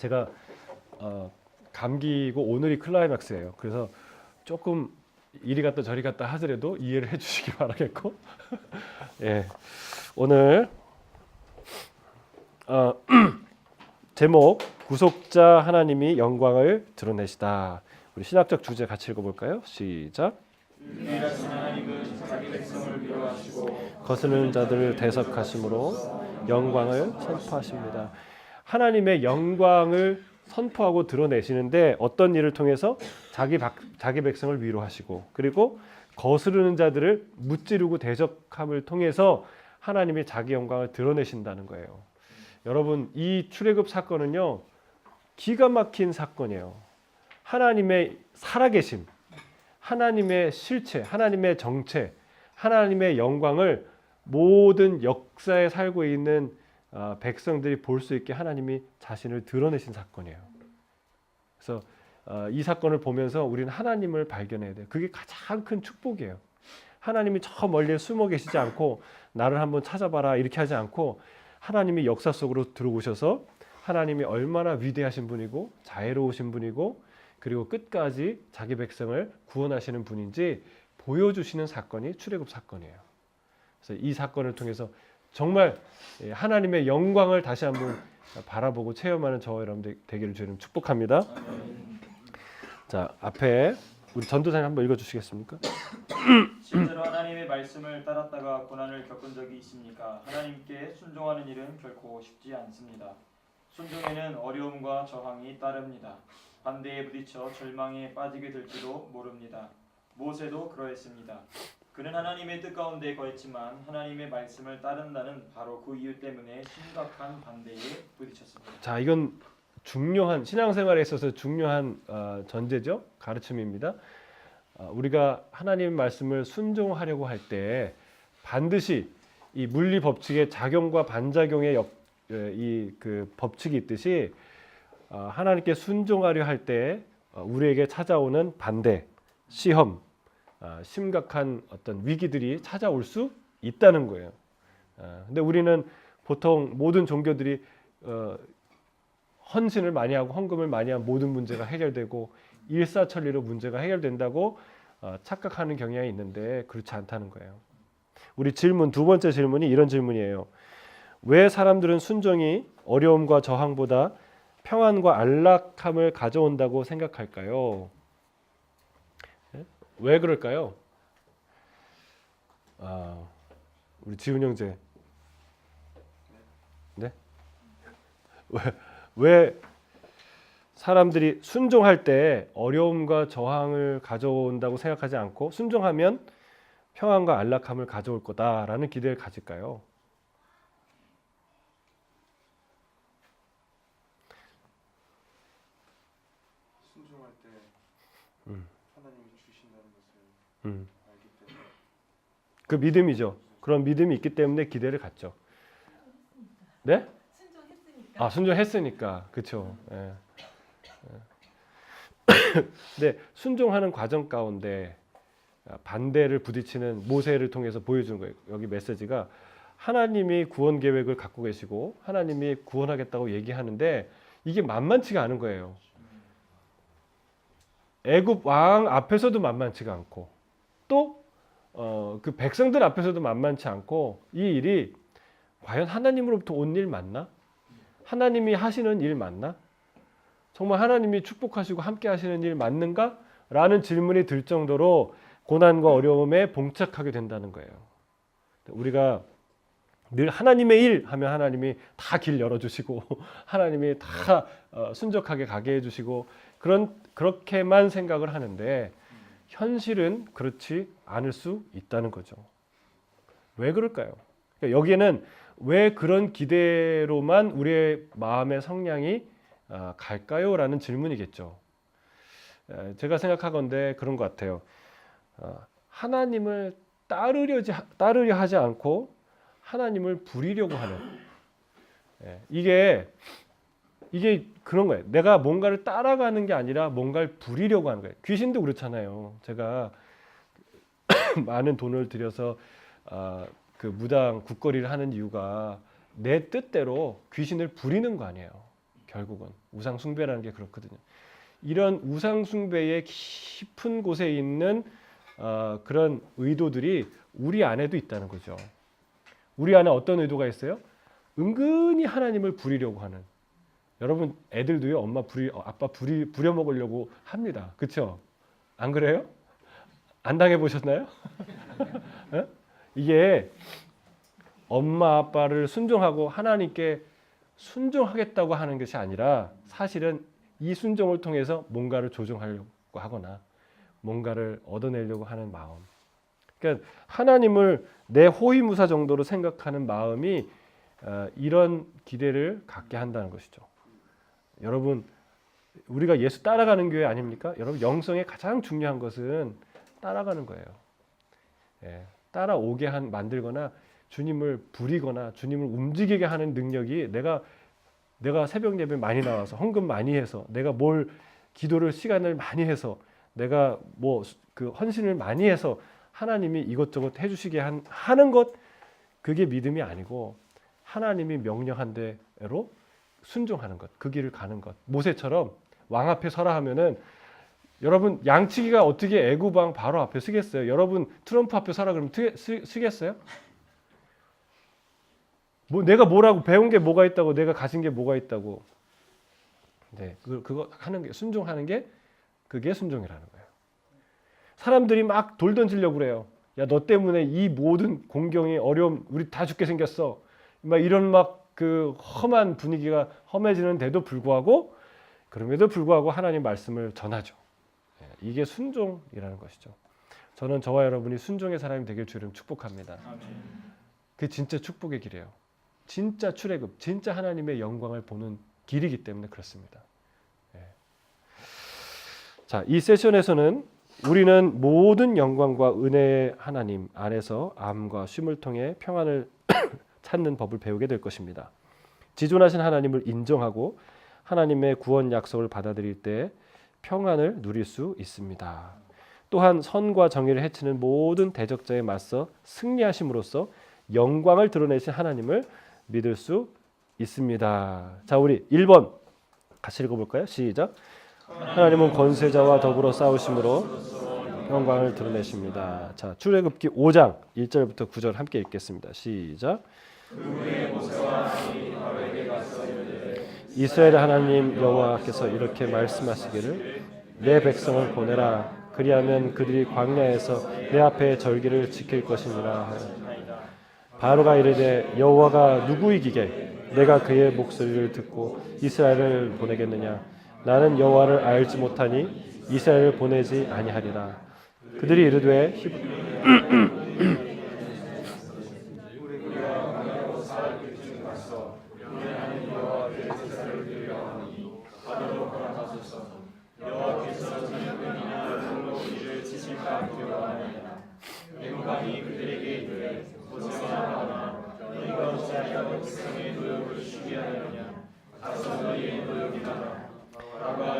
제가 감기고 오늘이 클라이막스예요. 그래서 조금 이리 갔다 저리 갔다 하더라도 이해를 해주시기 바라겠고, 예, 오늘 제목 구속자 하나님이 영광을 드러내시다. 우리 신학적 주제 같이 읽어볼까요? 시작. 유일하신 하나님은 자기 백성을 위로하시고 거스르는 자들을 대적하심으로 영광을 선포하십니다. 하나님의 영광을 선포하고 드러내시는데 어떤 일을 통해서 자기 백성을 위로하시고, 그리고 거스르는 자들을 무찌르고 대적함을 통해서 하나님이 자기 영광을 드러내신다는 거예요. 여러분, 이 출애굽 사건은요, 기가 막힌 사건이에요. 하나님의 살아계심, 하나님의 실체, 하나님의 정체, 하나님의 영광을 모든 역사에 살고 있는 백성들이 볼 수 있게 하나님이 자신을 드러내신 사건이에요. 그래서 이 사건을 보면서 우리는 하나님을 발견해야 돼요. 그게 가장 큰 축복이에요. 하나님이 저 멀리에 숨어 계시지 않고 나를 한번 찾아봐라 이렇게 하지 않고, 하나님이 역사 속으로 들어오셔서 하나님이 얼마나 위대하신 분이고 자애로우신 분이고, 그리고 끝까지 자기 백성을 구원하시는 분인지 보여주시는 사건이 출애굽 사건이에요. 그래서 이 사건을 통해서 정말 하나님의 영광을 다시 한번 바라보고 체험하는 저와 여러분들 되기를 주님 축복합니다. 자, 앞에 우리 전도사님 한번 읽어주시겠습니까? 실제로 하나님의 말씀을 따랐다가 고난을 겪은 적이 있습니까? 하나님께 순종하는 일은 결코 쉽지 않습니다. 순종에는 어려움과 저항이 따릅니다. 반대에 부딪혀 절망에 빠지게 될지도 모릅니다. 모세도 그러했습니다. 그는 하나님의 뜻 가운데 거했지만 하나님의 말씀을 따른다는 바로 그 이유 때문에 심각한 반대에 부딪혔습니다. 자, 이건 중요한 신앙생활에 있어서 중요한 전제죠. 가르침입니다. 우리가 하나님의 말씀을 순종하려고 할 때 반드시 이 물리 법칙의 작용과 반작용의 그 법칙이 있듯이 하나님께 순종하려 할 때 우리에게 찾아오는 반대, 시험, 심각한 어떤 위기들이 찾아올 수 있다는 거예요. 근데 우리는 보통 모든 종교들이 헌신을 많이 하고 헌금을 많이 하면 모든 문제가 해결되고 일사천리로 문제가 해결된다고 착각하는 경향이 있는데 그렇지 않다는 거예요. 우리 질문, 두 번째 질문이 이런 질문이에요. 왜 사람들은 순종이 어려움과 저항보다 평안과 안락함을 가져온다고 생각할까요? 왜 그럴까요? 우리 지훈 형제. 네? 왜 사람들이 순종할 때 어려움과 저항을 가져온다고 생각하지 않고 순종하면 평안과 안락함을 가져올 거다라는 기대를 가질까요? 순종할 때 하나님이 주신다는 것을 알기 때문에 그 믿음이죠. 그런 믿음이 있기 때문에 기대를 갖죠. 네? 순종했으니까. 순종했으니까. 그렇죠. 예. 근데 순종하는 과정 가운데 반대를 부딪히는 모세를 통해서 보여준 거예요. 여기 메시지가 하나님이 구원 계획을 갖고 계시고 하나님이 구원하겠다고 얘기하는데 이게 만만치가 않은 거예요. 애굽 왕 앞에서도 만만치가 않고 또 그 백성들 앞에서도 만만치 않고, 이 일이 과연 하나님으로부터 온 일 맞나? 하나님이 하시는 일 맞나? 정말 하나님이 축복하시고 함께 하시는 일 맞는가? 라는 질문이 들 정도로 고난과 어려움에 봉착하게 된다는 거예요. 우리가 늘 하나님의 일 하면 하나님이 다 길 열어주시고 하나님이 다 순적하게 가게 해주시고 그렇게만 생각을 하는데 현실은 그렇지 않을 수 있다는 거죠. 왜 그럴까요? 그러니까 여기에는 왜 그런 기대로만 우리의 마음의 성량이 갈까요? 라는 질문이겠죠. 제가 생각하건대 그런 것 같아요. 하나님을 따르려 하지 않고 하나님을 부리려고 하는, 이게 그런 거예요. 내가 뭔가를 따라가는 게 아니라 뭔가를 부리려고 하는 거예요. 귀신도 그렇잖아요. 제가 많은 돈을 들여서 그 무당 국거리를 하는 이유가 내 뜻대로 귀신을 부리는 거 아니에요. 결국은 우상 숭배라는 게 그렇거든요. 이런 우상 숭배의 깊은 곳에 있는 그런 의도들이 우리 안에도 있다는 거죠. 우리 안에 어떤 의도가 있어요? 은근히 하나님을 부리려고 하는. 여러분 애들도요 아빠 부려먹으려고 합니다. 그렇죠? 안 그래요? 안 당해보셨나요? 어? 이게 엄마 아빠를 순종하고 하나님께 순종하겠다고 하는 것이 아니라 사실은 이 순종을 통해서 뭔가를 조종하려고 하거나 뭔가를 얻어내려고 하는 마음. 그러니까 하나님을 내 호위무사 정도로 생각하는 마음이 이런 기대를 갖게 한다는 것이죠. 여러분 우리가 예수 따라가는 교회 아닙니까? 여러분 영성의 가장 중요한 것은 따라가는 거예요. 따라오게 만들거나 주님을 부리거나 주님을 움직이게 하는 능력이 내가 새벽 예배 많이 나와서 헌금 많이 해서 내가 뭘 기도를 시간을 많이 해서 내가 뭐 그 헌신을 많이 해서 하나님이 이것저것 해주시게 하는 것 그게 믿음이 아니고 하나님이 명령한 대로 순종하는 것, 그 길을 가는 것. 모세처럼 왕 앞에 서라 하면은 여러분 양치기가 어떻게 애굽왕 바로 앞에 서겠어요? 여러분 트럼프 앞에 서라 그러면 서겠어요? 뭐 내가 뭐라고 배운 게 뭐가 있다고 내가 가진 게 뭐가 있다고. 네, 그거 하는 게 순종하는 게 그게 순종이라는 거예요. 사람들이 막 돌 던지려고 그래요. 야, 너 때문에 이 모든 공경이 어려움 우리 다 죽게 생겼어. 막 이런 막 그 험한 분위기가 험해지는데도 불구하고 그럼에도 불구하고 하나님 말씀을 전하죠. 이게 순종이라는 것이죠. 저는 저와 여러분이 순종의 사람이 되길 주님 축복합니다. 그게 진짜 축복의 길이에요. 진짜 출애굽, 진짜 하나님의 영광을 보는 길이기 때문에 그렇습니다. 자, 이 세션에서는 우리는 모든 영광과 은혜의 하나님 안에서 암과 쉼을 통해 평안을 찾는 법을 배우게 될 것입니다. 지존하신 하나님을 인정하고 하나님의 구원 약속을 받아들일 때 평안을 누릴 수 있습니다. 또한 선과 정의를 해치는 모든 대적자에 맞서 승리하심으로써 영광을 드러내신 하나님을 믿을 수 있습니다. 자, 우리 1번 같이 읽어볼까요? 시작. 하나님은 권세자와 더불어 싸우심으로 영광을 드러내십니다. 자, 출애굽기 5장 1절부터 9절 함께 읽겠습니다. 시작. 이스라엘 하나님 여호와께서 이렇게 말씀하시기를 내 백성을 보내라. 그리하면 그들이 광야에서 내 앞에 절기를 지킬 것이니라. 바로가 이르되 여호와가 누구이기에 내가 그의 목소리를 듣고 이스라엘을 보내겠느냐. 나는 여호와를 알지 못하니 이스라엘을 보내지 아니하리라. 그들이 이르되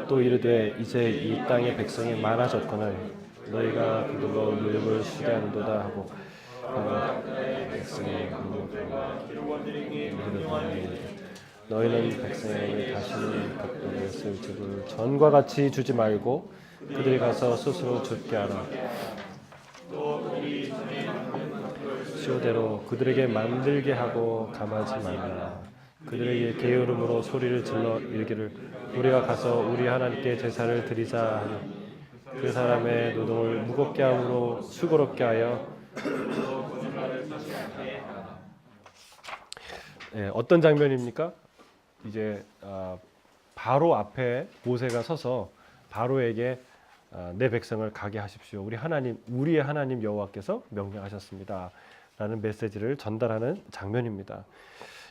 또 이르되 이제 이 땅의 백성이 많아졌거늘 너희가 그들로 노역을 쉬게 하는도다 하고 백성의 너희는 백성에게 다시는 백도를 쓸 집을 전과 같이 주지 말고 그들이 가서 스스로 줍게 하라. 시오대로 그들에게 만들게 하고 감하지 말라. 그들에게 게으름으로 소리를 질러 이르기를 우리가 가서 우리 하나님께 제사를 드리자 하니 그 사람의 노동을 무겁게 함으로 수고롭게 하여 어떤 장면입니까? 이제 바로 앞에 모세가 서서 바로에게 내 백성을 가게 하십시오. 우리의 하나님 여호와께서 명령하셨습니다. 라는 메시지를 전달하는 장면입니다.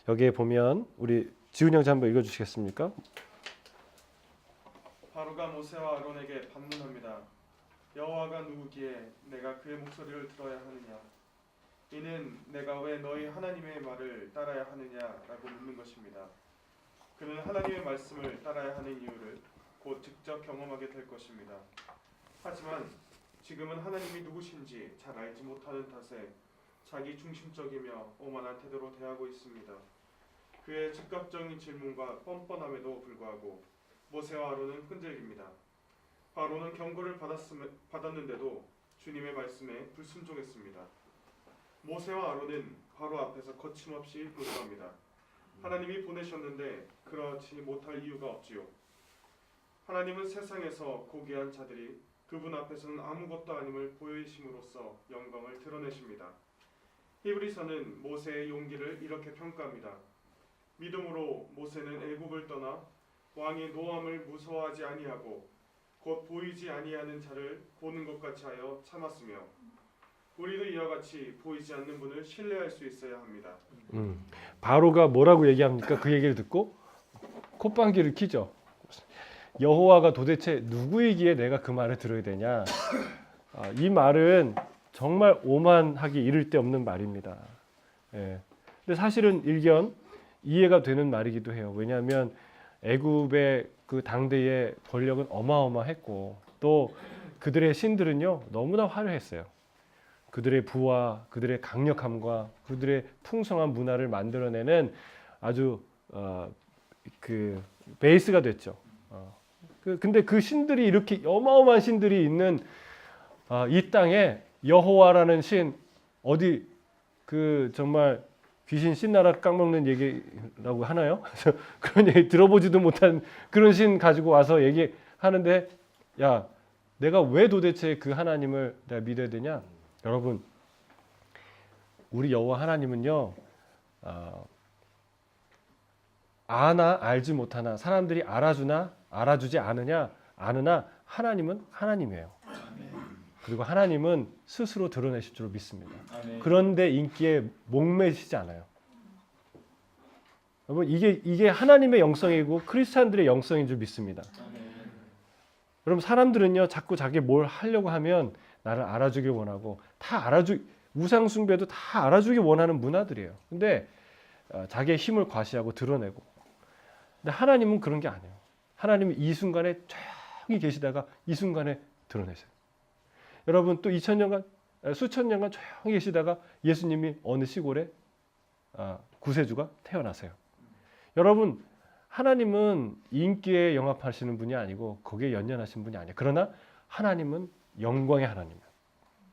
여기에 보면 우리 지훈 형제 한번 읽어주시겠습니까? 바로가 모세와 아론에게 반문합니다. 여호와가 누구기에 내가 그의 목소리를 들어야 하느냐? 이는 내가 왜 너희 하나님의 말을 따라야 하느냐라고 묻는 것입니다. 그는 하나님의 말씀을 따라야 하는 이유를 곧 직접 경험하게 될 것입니다. 하지만 지금은 하나님이 누구신지 잘 알지 못하는 탓에 자기 중심적이며 오만한 태도로 대하고 있습니다. 그의 즉각적인 질문과 뻔뻔함에도 불구하고 모세와 아론은 흔들립니다. 바로는 경고를 받았는데도 주님의 말씀에 불순종했습니다. 모세와 아론은 바로 앞에서 거침없이 도주합니다. 하나님이 보내셨는데 그렇지 못할 이유가 없지요. 하나님은 세상에서 고귀한 자들이 그분 앞에서는 아무것도 아님을 보이심으로써 영광을 드러내십니다. 히브리서는 모세의 용기를 이렇게 평가합니다. 믿음으로 모세는 애굽을 떠나 왕의 노함을 무서워하지 아니하고 곧 보이지 아니하는 자를 보는 것 같이 하여 참았으며 우리도 이와 같이 보이지 않는 분을 신뢰할 수 있어야 합니다. 바로가 뭐라고 얘기합니까? 그 얘기를 듣고 콧방귀를 뀌죠. 여호와가 도대체 누구이기에 내가 그 말을 들어야 되냐? 이 말은 정말 오만하기 이를 데 없는 말입니다. 예. 근데 사실은 일견 이해가 되는 말이기도 해요. 왜냐하면 애굽의 그 당대의 권력은 어마어마했고 또 그들의 신들은요 너무나 화려했어요. 그들의 부와 그들의 강력함과 그들의 풍성한 문화를 만들어내는 아주 그 베이스가 됐죠. 근데 그 신들이 이렇게 어마어마한 신들이 있는 이 땅에 여호와라는 신 어디 그 정말 귀신 신나라 깡먹는 얘기라고 하나요? 그런 얘기 들어보지도 못한 그런 신 가지고 와서 얘기하는데 야 내가 왜 도대체 그 하나님을 내가 믿어야 되냐? 여러분 우리 여호와 하나님은요 아나 알지 못하나 사람들이 알아주나 알아주지 않으냐 아느나 하나님은 하나님이에요. 그리고 하나님은 스스로 드러내실 줄 믿습니다. 그런데 인기에 목매시지 않아요. 여러분 이게 하나님의 영성이고 크리스찬들의 영성인 줄 믿습니다. 여러분 사람들은요 자꾸 자기 뭘 하려고 하면 나를 알아주길 원하고 우상 숭배도 다 알아주길 원하는 문화들이에요. 근데 자기의 힘을 과시하고 드러내고 근데 하나님은 그런 게 아니에요. 하나님은 이 순간에 조용히 계시다가 이 순간에 드러내세요. 여러분 또 수천 년간 조용히 계시다가 예수님이 어느 시골에 구세주가 태어나세요. 여러분 하나님은 인기에 영합하시는 분이 아니고 거기에 연연하신 분이 아니에요. 그러나 하나님은 영광의 하나님이에요.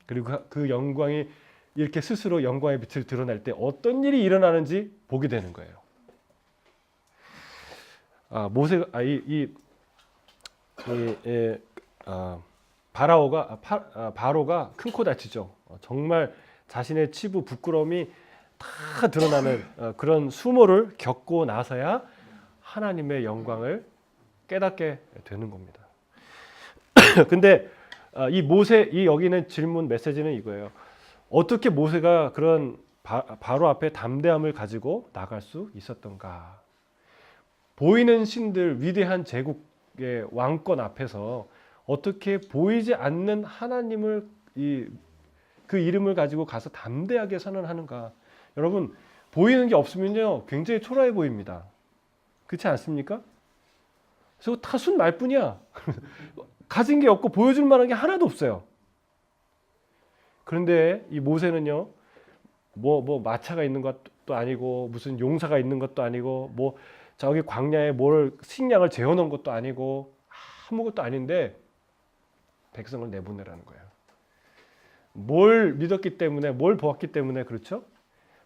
그리고 그 영광이 이렇게 스스로 영광의 빛을 드러낼 때 어떤 일이 일어나는지 보게 되는 거예요. 바로가 큰 코 다치죠. 정말 자신의 치부 부끄러움이 다 드러나는 그런 수모를 겪고 나서야 하나님의 영광을 깨닫게 되는 겁니다. 근데 이 여기는 질문 메시지는 이거예요. 어떻게 모세가 그런 바로 앞에 담대함을 가지고 나갈 수 있었던가? 보이는 신들 위대한 제국의 왕권 앞에서 어떻게 보이지 않는 하나님을 그 이름을 가지고 가서 담대하게 선언하는가? 여러분 보이는 게 없으면요 굉장히 초라해 보입니다. 그렇지 않습니까? 그래서 다 순 말뿐이야. 가진 게 없고 보여줄 만한 게 하나도 없어요. 그런데 이 모세는요 뭐 마차가 있는 것도 아니고 무슨 용사가 있는 것도 아니고 뭐 저기 광야에 식량을 재워놓은 것도 아니고 아무것도 아닌데 백성을 내보내라는 거예요. 뭘 믿었기 때문에 뭘 보았기 때문에 그렇죠?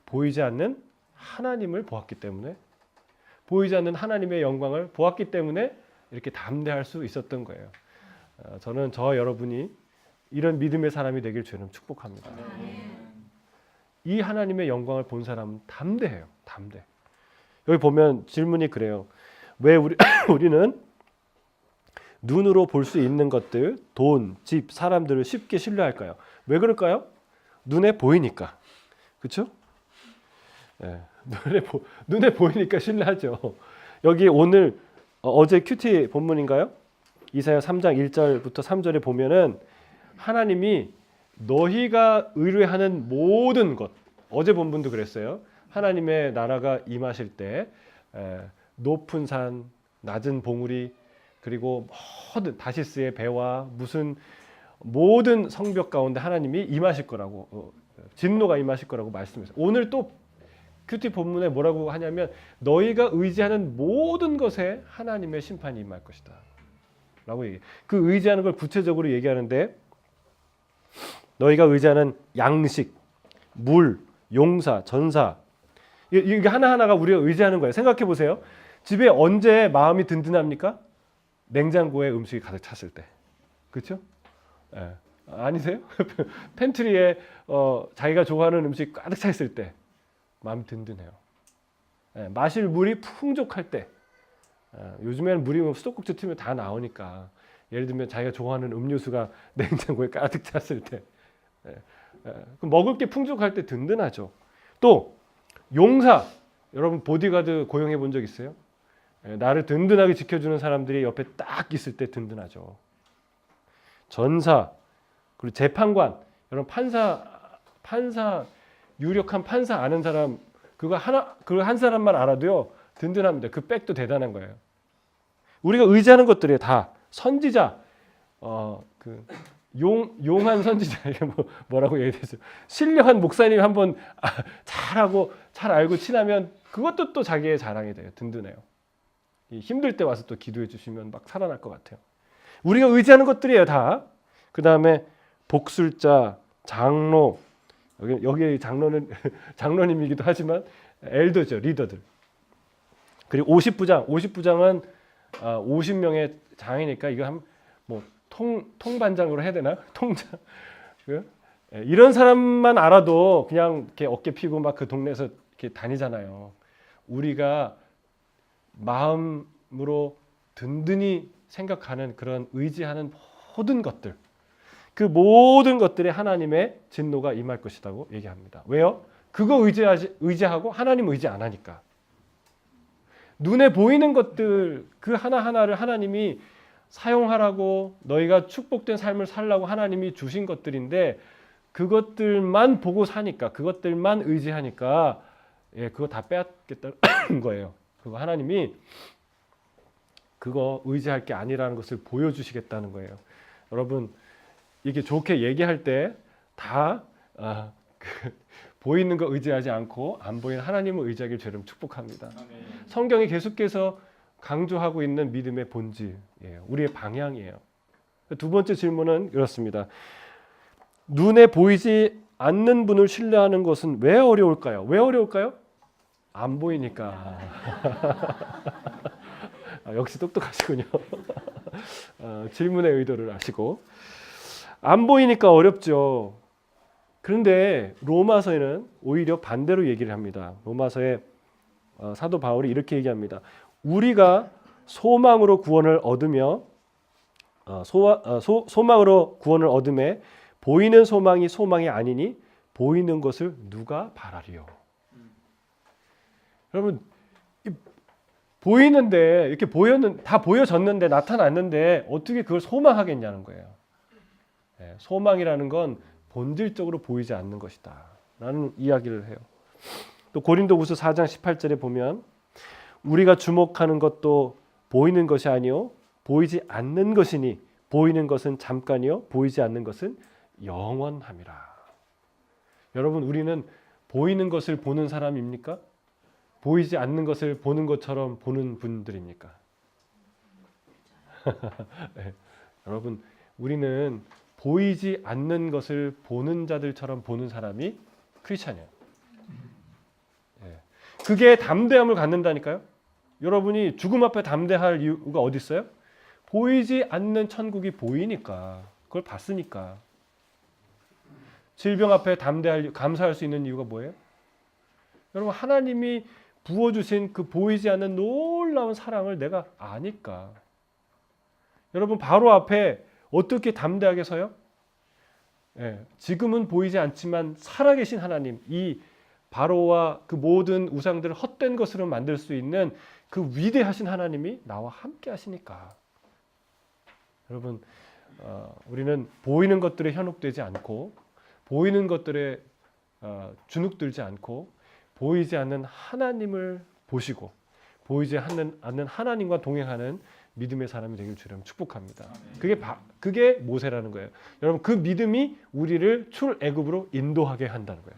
보이지 않는 하나님을 보았기 때문에 보이지 않는 하나님의 영광을 보았기 때문에 이렇게 담대할 수 있었던 거예요. 저는 여러분이 이런 믿음의 사람이 되길 주님 축복합니다. 이 하나님의 영광을 본 사람은 담대해요. 담대. 여기 보면 질문이 그래요. 왜 우리는 눈으로 볼 수 있는 것들, 돈, 집, 사람들을 쉽게 신뢰할까요? 왜 그럴까요? 눈에 보이니까. 그렇죠? 네, 눈에 보이니까 신뢰하죠. 여기 오늘 어제 큐티 본문인가요? 이사야 3장 1절부터 3절에 보면은 하나님이 너희가 의뢰하는 모든 것, 어제 본문도 그랬어요. 하나님의 나라가 임하실 때 높은 산, 낮은 봉우리, 그리고 모든 다시스의 배와 무슨 모든 성벽 가운데 하나님이 임하실 거라고 진노가 임하실 거라고 말씀했어요. 오늘 또 큐티 본문에 뭐라고 하냐면 너희가 의지하는 모든 것에 하나님의 심판이 임할 것이다 라고 얘기해. 그 의지하는 걸 구체적으로 얘기하는데 너희가 의지하는 양식, 물, 용사, 전사 이게 하나하나가 우리가 의지하는 거예요. 생각해 보세요. 집에 언제 마음이 든든합니까? 냉장고에 음식이 가득 찼을 때. 그렇죠? 예. 아니세요? 팬트리에 자기가 좋아하는 음식 가득 차 있을 때 마음이 든든해요. 예. 마실 물이 풍족할 때. 요즘에는 물이 뭐 수도꼭지 틀면 다 나오니까 예를 들면 자기가 좋아하는 음료수가 냉장고에 가득 찼을 때 먹을 게 풍족할 때 든든하죠. 또 용사 여러분 보디가드 고용해 본 적 있어요? 나를 든든하게 지켜주는 사람들이 옆에 딱 있을 때 든든하죠. 전사 그리고 재판관 여러분 판사 유력한 판사 아는 사람 그거 한 사람만 알아도요 든든합니다. 그 백도 대단한 거예요. 우리가 의지하는 것들이 다 선지자 용한 선지자 이게 뭐라고 얘기했어요. 신령한 목사님 한번 잘하고 잘 알고 친하면 그것도 또 자기의 자랑이 돼요. 든든해요. 힘들 때 와서 또 기도해 주시면 막 살아날 것 같아요. 우리가 의지하는 것들이에요 다. 그 다음에 복술자, 장로 여기 장로는 장로님이기도 하지만 엘더죠 리더들. 그리고 50부장은 50명의 장이니까 이거 한 뭐 통반장으로 해야 되나? 통장. 이런 사람만 알아도 그냥 이렇게 어깨 피고 막 그 동네에서 이렇게 다니잖아요. 우리가 마음으로 든든히 생각하는 그런 의지하는 모든 것들, 그 모든 것들에 하나님의 진노가 임할 것이라고 얘기합니다. 왜요? 그거 의지하고 하나님 의지 안 하니까. 눈에 보이는 것들 그 하나하나를 하나님이 사용하라고 너희가 축복된 삶을 살라고 하나님이 주신 것들인데 그것들만 보고 사니까 그것들만 의지하니까 그거 다 빼앗겠다는 거예요. 그거 하나님이 그거 의지할 게 아니라는 것을 보여주시겠다는 거예요. 여러분 이게 좋게 얘기할 때 다 보이는 거 의지하지 않고 안 보이는 하나님을 의지하길 주름 축복합니다. 아멘. 성경이 계속해서 강조하고 있는 믿음의 본질이에요. 우리의 방향이에요. 두 번째 질문은 이렇습니다. 눈에 보이지 않는 분을 신뢰하는 것은 왜 어려울까요? 왜 어려울까요? 안 보이니까. 역시 똑똑하시군요. 질문의 의도를 아시고. 안 보이니까 어렵죠. 그런데 로마서에는 오히려 반대로 얘기를 합니다. 로마서에 사도 바울이 이렇게 얘기합니다. 우리가 소망으로 구원을 얻으며 소망으로 구원을 얻음에 보이는 소망이 소망이 아니니 보이는 것을 누가 바라리요. 여러분 보이는데 이렇게 다 보여졌는데 나타났는데 어떻게 그걸 소망하겠냐는 거예요. 소망이라는 건 본질적으로 보이지 않는 것이다 라는 이야기를 해요. 또 고린도후서 4장 18절에 보면 우리가 주목하는 것도 보이는 것이 아니요 보이지 않는 것이니 보이는 것은 잠깐이요 보이지 않는 것은 영원함이라. 여러분 우리는 보이는 것을 보는 사람입니까? 보이지 않는 것을 보는 것처럼 보는 분들입니까? 네. 여러분 우리는 보이지 않는 것을 보는 자들처럼 보는 사람이 크리스찬이에요. 네. 그게 담대함을 갖는다니까요. 여러분이 죽음 앞에 담대할 이유가 어디 있어요? 보이지 않는 천국이 보이니까, 그걸 봤으니까. 질병 앞에 감사할 수 있는 이유가 뭐예요? 여러분 하나님이 부어주신 그 보이지 않는 놀라운 사랑을 내가 아니까. 여러분 바로 앞에 어떻게 담대하게 서요? 지금은 보이지 않지만 살아계신 하나님, 이 바로와 그 모든 우상들을 헛된 것으로 만들 수 있는 그 위대하신 하나님이 나와 함께 하시니까. 여러분 우리는 보이는 것들에 현혹되지 않고 보이는 것들에 주눅들지 않고 보이지 않는 하나님을 보시고 보이지 않는 하나님과 동행하는 믿음의 사람이 되길 주님 축복합니다. 그게 모세라는 거예요. 여러분 그 믿음이 우리를 출애굽으로 인도하게 한다는 거예요.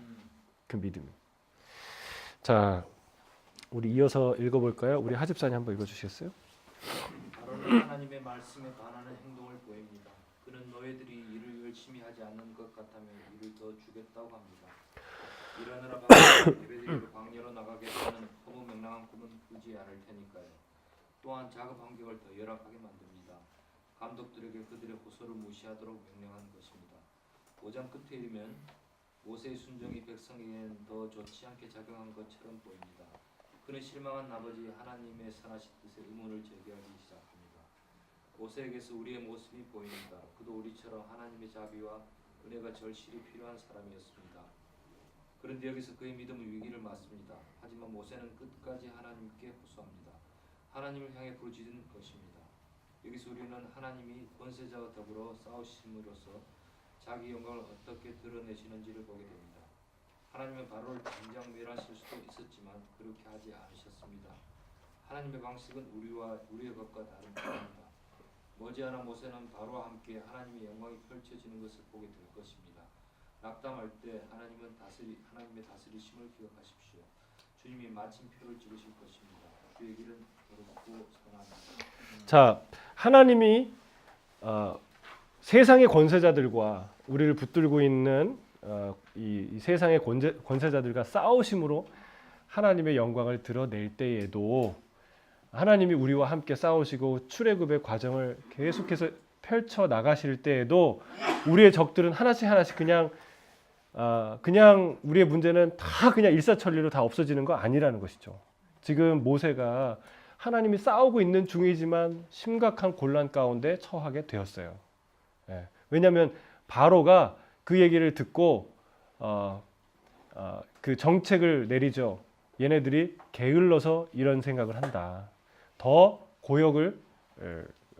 그 믿음이. 자, 우리 이어서 읽어볼까요? 우리 하집사님 한번 읽어주시겠어요? 아론은 하나님의 말씀에 반하는 행동을 보입니다. 그는 너희들이 일을 열심히 하지 않는 것 같다면 일을 더 주겠다고 합니다. 일하느라 바쁜 예배드리러 광야로 나가겠다는 너무 명랑한 꿈은 꾸지 않을 테니까요. 또한 작업 환경을 더 열악하게 만듭니다. 감독들에게 그들의 호소를 무시하도록 명령하는 것입니다. 5장 끝에 이르면 모세의 순종이 백성에게는 더 좋지 않게 작용한 것처럼 보입니다. 그는 실망한 나머지 하나님의 선하신 뜻에 의문을 제기하기 시작합니다. 모세에게서 우리의 모습이 보입니다. 그도 우리처럼 하나님의 자비와 은혜가 절실히 필요한 사람이었습니다. 그런데 여기서 그의 믿음은 위기를 맞습니다. 하지만 모세는 끝까지 하나님께 호소합니다. 하나님을 향해 부르짖은 것입니다. 여기서 우리는 하나님이 권세자와 더불어 싸우심으로써 자기 영광을 어떻게 드러내시는지를 보게 됩니다. 하나님은 바로를 당장 멸하실 수도 있었지만 그렇게 하지 않으셨습니다. 하나님의 방식은 우리의 것과 다른 것입니다. 머지않아 모세는 바로와 함께 하나님의 영광이 펼쳐지는 것을 보게 될 것입니다. 낙담할 때 하나님의 다스리심을 기억하십시오. 주님이 마침표를 찍으실 것입니다. 주의 길은 어렵고 선합니다. 자, 하나님이 세상의 권세자들과 우리를 붙들고 있는 이 세상의 권세자들과 싸우심으로 하나님의 영광을 드러낼 때에도 하나님이 우리와 함께 싸우시고 출애굽의 과정을 계속해서 펼쳐 나가실 때에도 우리의 적들은 하나씩 그냥 우리의 문제는 다 그냥 일사천리로 다 없어지는 거 아니라는 것이죠. 지금 모세가 하나님이 싸우고 있는 중이지만 심각한 곤란 가운데 처하게 되었어요. 왜냐하면 바로가 그 얘기를 듣고 그 정책을 내리죠. 얘네들이 게을러서 이런 생각을 한다. 더 고역을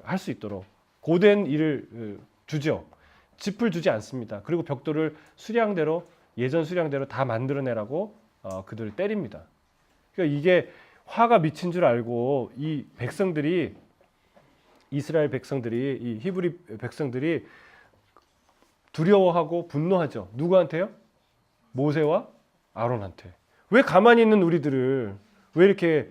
할 수 있도록 고된 일을 주죠. 짚을 주지 않습니다. 그리고 벽돌을 예전 수량대로 다 만들어내라고 그들을 때립니다. 그러니까 이게 화가 미친 줄 알고 이 백성들이 이스라엘 백성들이 이 히브리 백성들이 두려워하고 분노하죠. 누구한테요? 모세와 아론한테. 왜 가만히 있는 우리들을 왜 이렇게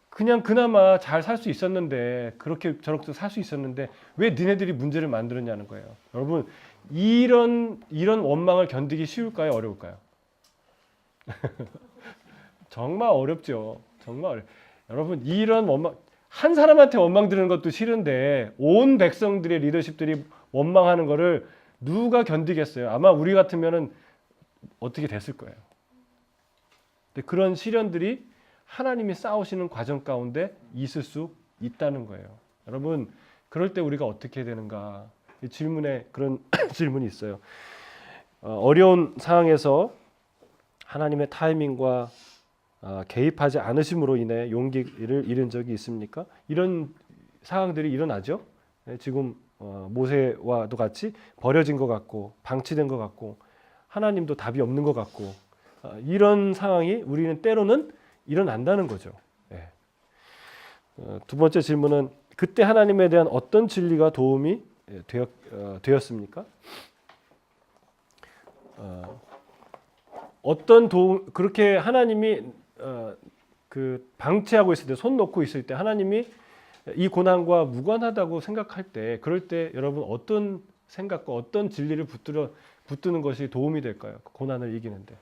그냥 그나마 잘 살 수 있었는데 그렇게 저렇게 살 수 있었는데 왜 니네들이 문제를 만들었냐는 거예요. 여러분 이런 원망을 견디기 쉬울까요? 어려울까요? 정말 어렵죠. 여러분 이런 원망 한 사람한테 원망 드리는 것도 싫은데 온 백성들의 리더십들이 원망하는 거를 누가 견디겠어요? 아마 우리 같으면은 어떻게 됐을 거예요. 근데 그런 시련들이 하나님이 싸우시는 과정 가운데 있을 수 있다는 거예요. 여러분 그럴 때 우리가 어떻게 해야 되는가? 이 질문에 그런 질문이 있어요. 어려운 상황에서 하나님의 타이밍과 개입하지 않으심으로 인해 용기를 잃은 적이 있습니까? 이런 상황들이 일어나죠. 지금 모세와도 같이 버려진 것 같고 방치된 것 같고 하나님도 답이 없는 것 같고 이런 상황이 우리는 때로는 일어난다는 거죠. 두 번째 질문은 그때 하나님에 대한 어떤 진리가 도움이 되었습니까? 어떤 도움 그렇게 하나님이 그 방치하고 있을 때 손 놓고 있을 때 하나님이 이 고난과 무관하다고 생각할 때 그럴 때 여러분 어떤 생각과 어떤 진리를 붙드는 것이 도움이 될까요? 고난을 이기는데.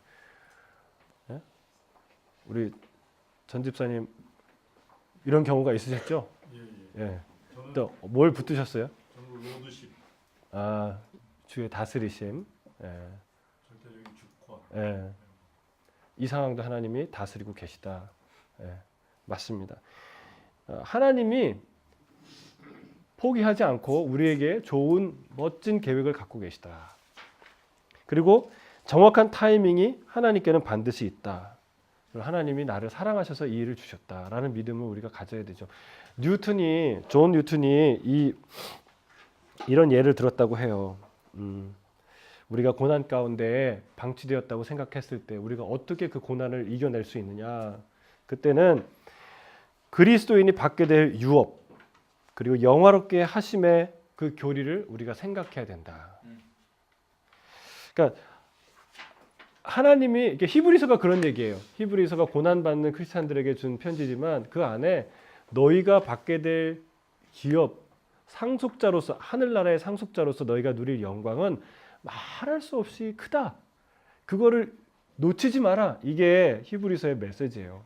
우리 전 집사님 이런 경우가 있으셨죠? 예. 또 뭘 붙드셨어요? 저는 로드십, 주의 다스리심. 절대적인 주권. 이 상황도 하나님이 다스리고 계시다. 맞습니다. 하나님이 포기하지 않고 우리에게 좋은 멋진 계획을 갖고 계시다. 그리고 정확한 타이밍이 하나님께는 반드시 있다. 하나님이 나를 사랑하셔서 이 일을 주셨다라는 믿음을 우리가 가져야 되죠. 존 뉴턴이 이런 예를 들었다고 해요. 우리가 고난 가운데 방치되었다고 생각했을 때 우리가 어떻게 그 고난을 이겨낼 수 있느냐. 그때는 그리스도인이 받게 될 유업 그리고 영화롭게 하심의 그 교리를 우리가 생각해야 된다. 그러니까 하나님이 이게 히브리서가 그런 얘기예요. 히브리서가 고난받는 크리스찬들에게 준 편지지만 그 안에 너희가 받게 될 기업 상속자로서 하늘나라의 상속자로서 너희가 누릴 영광은 말할 수 없이 크다. 그거를 놓치지 마라. 이게 히브리서의 메시지예요.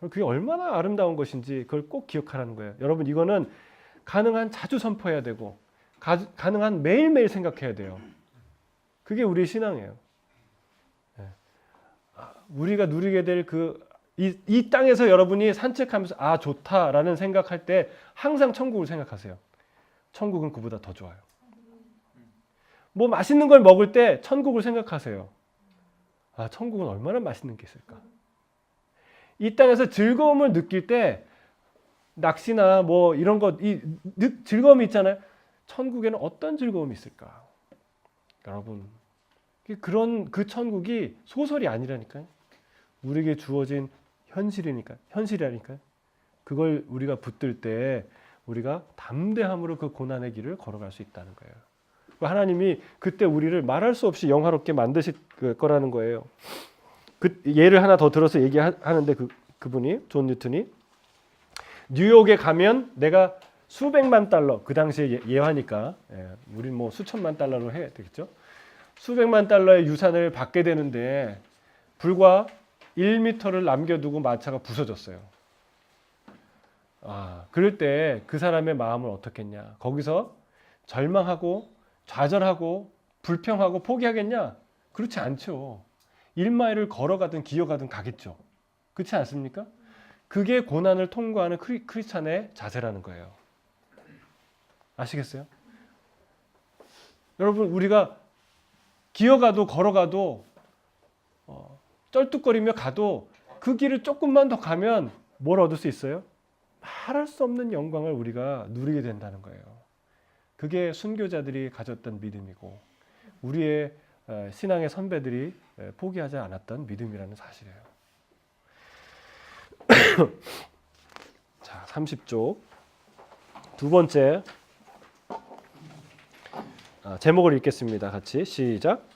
그게 얼마나 아름다운 것인지 그걸 꼭 기억하라는 거예요. 여러분 이거는 가능한 자주 선포해야 되고 가능한 매일매일 생각해야 돼요. 그게 우리의 신앙이에요. 우리가 누리게 될 이 땅에서 여러분이 산책하면서 아 좋다라는 생각할 때 항상 천국을 생각하세요. 천국은 그보다 더 좋아요. 뭐 맛있는 걸 먹을 때 천국을 생각하세요. 아 천국은 얼마나 맛있는 게 있을까. 이 땅에서 즐거움을 느낄 때 낚시나 뭐 이런 것 즐거움이 있잖아요. 천국에는 어떤 즐거움이 있을까? 여러분 그런 그 천국이 소설이 아니라니까요. 우리에게 주어진 현실이라니까요. 그걸 우리가 붙들 때 우리가 담대함으로 그 고난의 길을 걸어갈 수 있다는 거예요. 하나님이 그때 우리를 말할 수 없이 영화롭게 만드실 거라는 거예요. 그 예를 하나 더 들어서 얘기하는데 그분이 존 뉴턴이 뉴욕에 가면 내가 수백만 달러 그 당시에 예화니까 우린 뭐 수천만 달러로 해야 되겠죠. 수백만 달러의 유산을 받게 되는데 불과 1m를 남겨두고 마차가 부서졌어요. 그럴 때 그 사람의 마음을 어떻겠냐? 거기서 절망하고 좌절하고 불평하고 포기하겠냐? 그렇지 않죠. 1마일을 걸어가든 기어가든 가겠죠. 그렇지 않습니까? 그게 고난을 통과하는 크리스찬의 자세라는 거예요. 아시겠어요? 여러분 우리가 기어가도 걸어가도 쩔뚝거리며 가도 그 길을 조금만 더 가면 뭘 얻을 수 있어요? 말할 수 없는 영광을 우리가 누리게 된다는 거예요. 그게 순교자들이 가졌던 믿음이고 우리의 신앙의 선배들이 포기하지 않았던 믿음이라는 사실이에요. 자, 30쪽 두 번째 제목을 읽겠습니다. 같이 시작.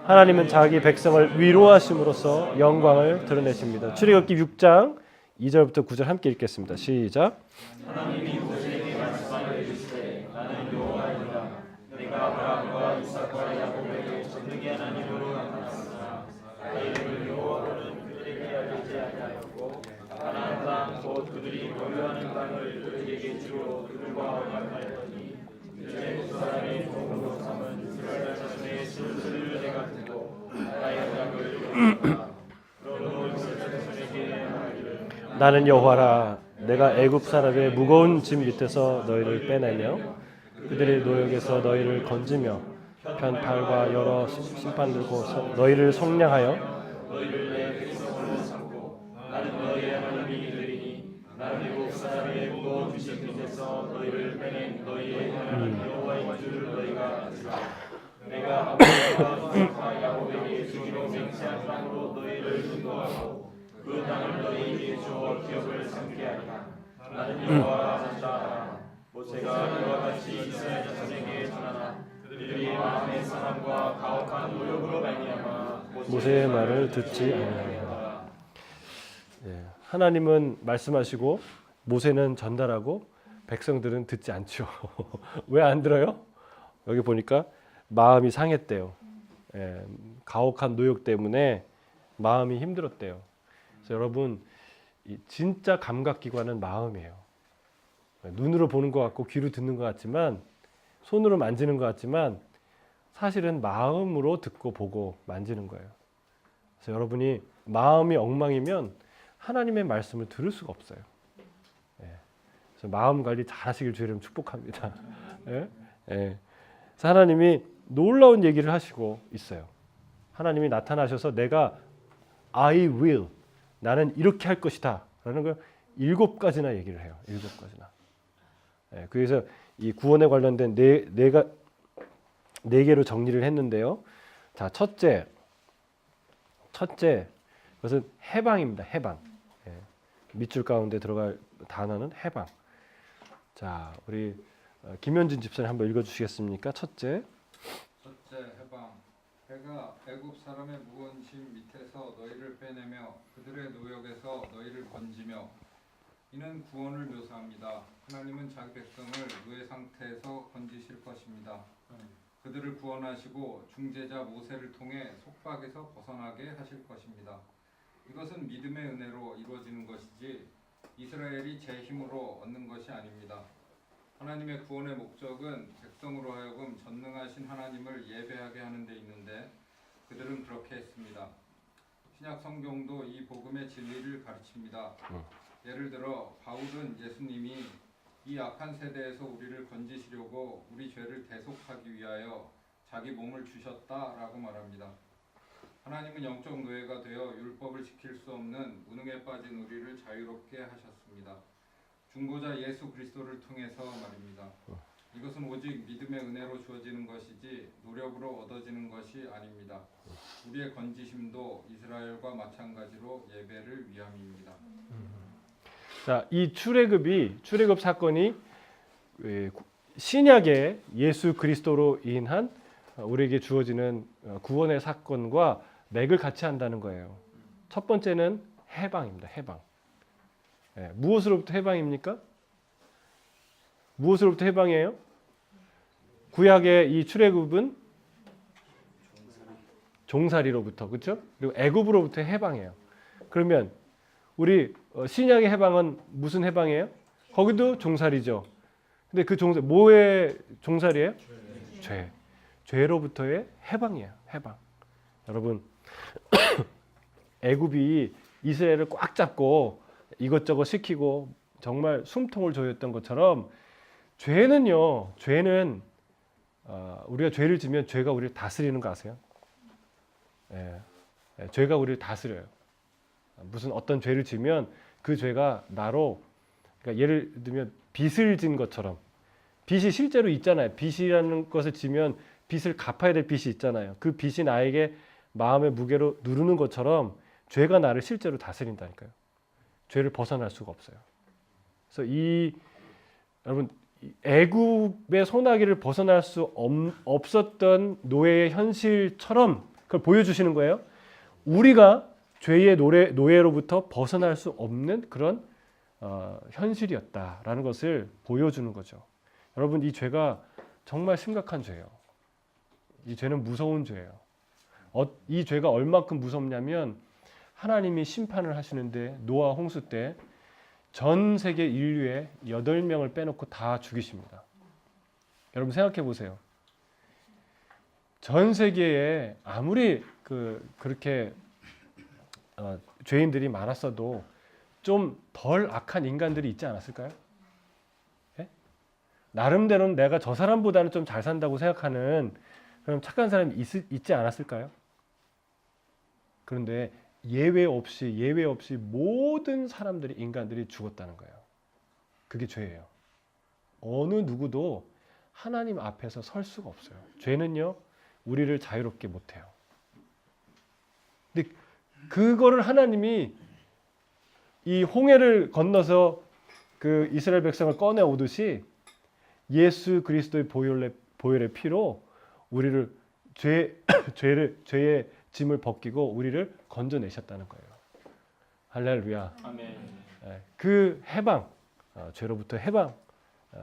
하나님은 자기 백성을 위로하심으로써 영광을 드러내십니다. 출애굽기 6장 2절부터 9절 함께 읽겠습니다. 시작. 하나님이 모세에게 말씀하여 이르시되 나는 여호와이니라 내가 아브라함과 이삭과 야곱에게 전능히 하나님으로 나타났으나 내 이름을 여호와로는 그들에게 알리지 아니하였고 가나안 땅 곧 그들이 거류하는 땅을 그들에게 주로 그들과 언약하였더니 이제 그 사람의 종으로 삼은 이스라엘 자손의 슬슬을 내가 듣고 나의 언약을 이루었다. 그러므로 이스라엘 자손에게 말하기를 나는 여호와라 내가 애굽 사람의 무거운 짐 밑에서 너희를 빼내며 그들의 노역에서 너희를 건지며 편팔과 여러 심판 들고 너희를 속량하여 너희를 내 백성으로 삼고 나는 너희의 하나님이 되리니 나는 애굽 사람의 무거운 짐 밑에서 너희를 빼낸 너희의 하나님 여호와인 줄 너희가 아시라. 내가 아브라함과 이삭과 야곱에게 주기로 맹세한 땅으로 너희를 인도하고 그 땅을 너희에게 주어 기업을 삼게 하리라. 나는 여호와라 하셨다. 모세가 이와 같이 이스라엘 자손에게 전하나 그들이 마음의 상함과 가혹한 노력으로 말미암아 모세의 말을 듣지 아니하였다. 하나님은 말씀하시고 모세는 전달하고 백성들은 듣지 않죠. 왜 안 들어요? 여기 보니까 마음이 상했대요. 가혹한 노역 때문에 마음이 힘들었대요. 그래서 여러분 진짜 감각기관은 마음이에요. 눈으로 보는 것 같고 귀로 듣는 것 같지만 손으로 만지는 것 같지만 사실은 마음으로 듣고 보고 만지는 거예요. 그래서 여러분이 마음이 엉망이면 하나님의 말씀을 들을 수가 없어요. 그래서 마음 관리 잘 하시길 주님 축복합니다. 그래서 하나님이 놀라운 얘기를 하시고 있어요. 하나님이 나타나셔서 내가 I will 나는 이렇게 할 것이다 라는 걸 7가지나 얘기를 해요. 7가지나. 그래서 이 구원에 관련된 네 개로 정리를 했는데요. 자, 첫째 그것은 해방입니다. 해방. 밑줄 가운데 들어갈 단어는 해방. 자, 우리 김현진 집사님 한번 읽어주시겠습니까? 첫째 해방 내가 애굽 사람의 무거운 짐 밑에서 너희를 빼내며 그들의 노역에서 너희를 건지며. 이는 구원을 묘사합니다. 하나님은 자기 백성을 노예 상태에서 건지실 것입니다. 그들을 구원하시고 중재자 모세를 통해 속박에서 벗어나게 하실 것입니다. 이것은 믿음의 은혜로 이루어지는 것이지 이스라엘이 제 힘으로 얻는 것이 아닙니다. 하나님의 구원의 목적은 백성으로 하여금 전능하신 하나님을 예배하게 하는 데 있는데 그들은 그렇게 했습니다. 신약 성경도 이 복음의 진리를 가르칩니다. 예를 들어 바울은 예수님이 이 악한 세대에서 우리를 건지시려고 우리 죄를 대속하기 위하여 자기 몸을 주셨다라고 말합니다. 하나님은 영적 노예가 되어 율법을 지킬 수 없는 무능에 빠진 우리를 자유롭게 하셨습니다. 중보자 예수 그리스도를 통해서 말입니다. 이것은 오직 믿음의 은혜로 주어지는 것이지 노력으로 얻어지는 것이 아닙니다. 우리의 건지심도 이스라엘과 마찬가지로 예배를 위함입니다. 자, 이 출애굽 사건이 신약의 예수 그리스도로 인한 우리에게 주어지는 구원의 사건과 맥을 같이 한다는 거예요. 첫 번째는 해방입니다. 해방. 무엇으로부터 해방입니까? 무엇으로부터 해방이에요? 구약의 이 출애굽은 종살이로부터, 그렇죠? 그리고 애굽으로부터 해방이에요. 그러면 우리 신약의 해방은 무슨 해방이에요? 거기도 종살이죠. 근데 그 종살 뭐의 종살이에요? 죄. 죄로부터의 해방이에요. 해방. 여러분 애굽이 이스라엘을 꽉 잡고 이것저것 시키고 정말 숨통을 조였던 것처럼 죄는 우리가 죄를 지면 죄가 우리를 다스리는 거 아세요? 죄가 우리를 다스려요. 무슨 어떤 죄를 지면 그 죄가 나로, 그러니까 예를 들면 빚을 진 것처럼, 빚이 실제로 있잖아요. 빚이라는 것을 지면 빚을 갚아야 될 빚이 있잖아요. 그 빚이 나에게 마음의 무게로 누르는 것처럼 죄가 나를 실제로 다스린다니까요. 죄를 벗어날 수가 없어요. 그래서 여러분 애굽의 소나기를 벗어날 수 없었던 노예의 현실처럼 그걸 보여주시는 거예요. 우리가 죄의 노예로부터 벗어날 수 없는 그런 현실이었다라는 것을 보여주는 거죠. 여러분 이 죄가 정말 심각한 죄예요. 이 죄는 무서운 죄예요. 이 죄가 얼마큼 무섭냐면 하나님이 심판을 하시는데 노아 홍수 때 전 세계 인류의 8명을 빼놓고 다 죽이십니다. 여러분 생각해 보세요. 전 세계에 아무리 그렇게 죄인들이 많았어도 좀 덜 악한 인간들이 있지 않았을까요? 예? 나름대로는 내가 저 사람보다는 좀 잘 산다고 생각하는 그런 착한 사람이 있지 않았을까요? 그런데 예외 없이 모든 사람들이 인간들이 죽었다는 거예요. 그게 죄예요. 어느 누구도 하나님 앞에서 설 수가 없어요. 죄는요 우리를 자유롭게 못해요. 근데 그거를 하나님이 이 홍해를 건너서 그 이스라엘 백성을 꺼내 오듯이 예수 그리스도의 보혈의 피로 우리를 죄의 짐을 벗기고 우리를 건져내셨다는 거예요. 할렐루야. 아멘. 그 해방, 죄로부터 해방,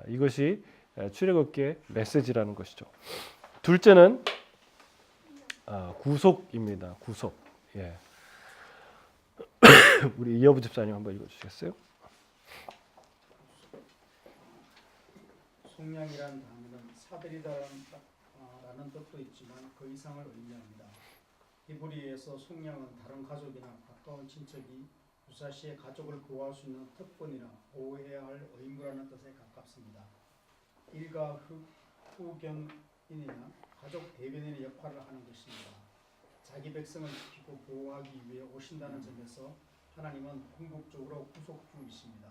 이것이 출애굽기의 메시지라는 것이죠. 둘째는 구속입니다. 구속. 예. 우리 이여부 집사님 한번 읽어주시겠어요? 속량이라는 단어는 사들이다라는 뜻도 있지만 그 이상을 의미합니다. 히브리어에서 속량은 다른 가족이나 가까운 친척이 유사시에 가족을 보호할 수 있는 특권이나 보호해야 할 의무라는 뜻에 가깝습니다. 일가 후견인이나 가족 대변인의 역할을 하는 것입니다. 자기 백성을 지키고 보호하기 위해 오신다는 점에서 하나님은 궁극적으로 구속 중이십니다.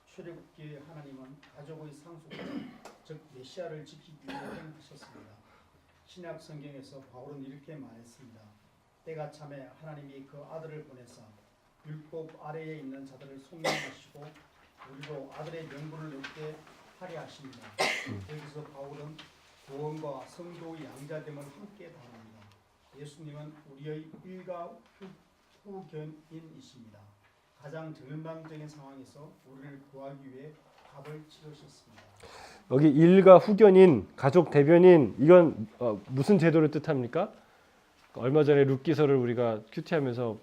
출애굽기에 하나님은 가족의 상속자, 즉 메시아를 지키기 위해 행하셨습니다. 신약 성경에서 바울은 이렇게 말했습니다. 때가 참에 하나님이 그 아들을 보내사 율법 아래에 있는 자들을 속량하시고 우리도 아들의 명분을 얻게 하려 하십니다. 여기서 바울은 구원과 성도의 양자됨을 함께 다룹니다. 예수님은 우리의 일가 후견인이십니다. 가장 절망적인 상황에서 우리를 구하기 위해 값을 치르셨습니다. 여기 일가 후견인, 가족 대변인 이건 무슨 제도를 뜻합니까? 얼마 전에 룻기서를 우리가 큐티하면서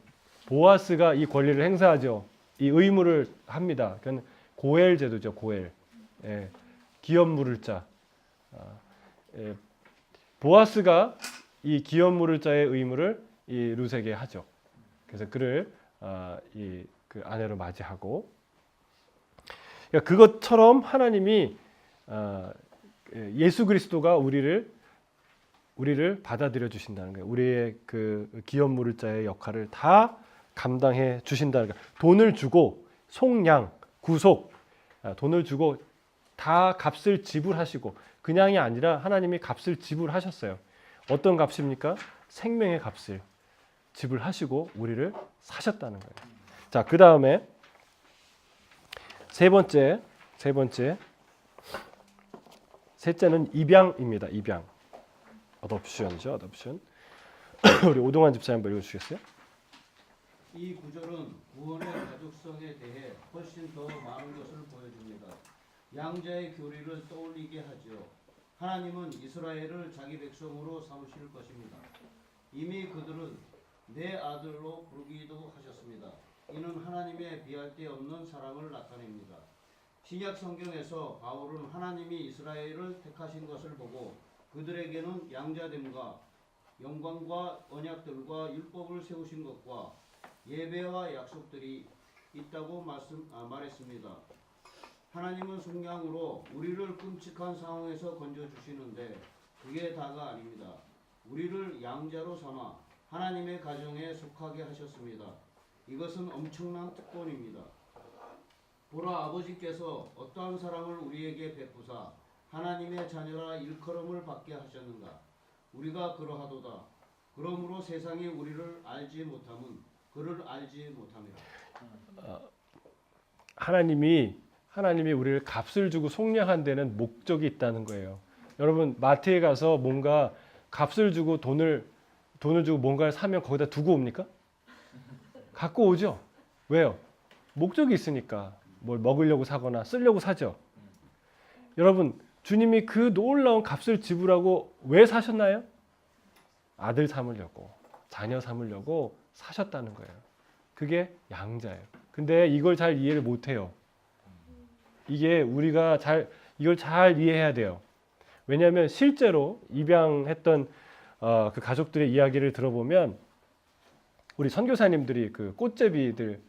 보아스가 이 권리를 행사하죠. 이 의무를 합니다. 그건 고엘 제도죠. 고엘. 예, 기업 물을 자. 예, 보아스가 이 기업 물을 자의 의무를 이 룻에게 하죠. 그래서 그를 그 아내로 맞이하고, 그러니까 그것처럼 하나님이 예수 그리스도가 우리를 받아들여 주신다는 거예요. 우리의 그 기업 물을 자의 역할을 다 감당해 주신다는 거예요. 돈을 주고 속량, 구속, 돈을 주고 다 값을 지불하시고, 그냥이 아니라 하나님이 값을 지불하셨어요. 어떤 값입니까? 생명의 값을 지불하시고 우리를 사셨다는 거예요. 자, 그 다음에 셋째는 입양입니다. 입양. 어덥션이죠. 어덥션. 우리 오동환 집사님 한번 읽어주시겠어요? 이 구절은 구원의 가족성에 대해 훨씬 더 많은 것을 보여줍니다. 양자의 교리를 떠올리게 하죠. 하나님은 이스라엘을 자기 백성으로 삼으실 것입니다. 이미 그들은 내 아들로 부르기도 하셨습니다. 이는 하나님의 비할 데 없는 사랑을 나타냅니다. 신약 성경에서 바울은 하나님이 이스라엘을 택하신 것을 보고 그들에게는 양자됨과 영광과 언약들과 율법을 세우신 것과 예배와 약속들이 있다고 말했습니다. 하나님은 속량으로 우리를 끔찍한 상황에서 건져주시는데 그게 다가 아닙니다. 우리를 양자로 삼아 하나님의 가정에 속하게 하셨습니다. 이것은 엄청난 특권입니다. 보라, 아버지께서 어떠한 사랑을 우리에게 베푸사 하나님의 자녀라 일컬음을 받게 하셨는가. 우리가 그러하도다. 그러므로 세상이 우리를 알지 못함은 그를 알지 못함이라. 하나님이 우리를 값을 주고 속량한 데는 목적이 있다는 거예요. 여러분, 마트에 가서 뭔가 값을 주고 돈을 주고 뭔가를 사면 거기다 두고 옵니까? 갖고 오죠. 왜요? 목적이 있으니까. 뭘 먹으려고 사거나 쓰려고 사죠. 여러분, 주님이 그 놀라운 값을 지불하고 왜 사셨나요? 아들 삼으려고, 자녀 삼으려고 사셨다는 거예요. 그게 양자예요. 근데 이걸 잘 이해를 못해요. 이게 우리가 이걸 잘 이해해야 돼요. 왜냐하면 실제로 입양했던 그 가족들의 이야기를 들어보면 우리 선교사님들이 그 꽃제비들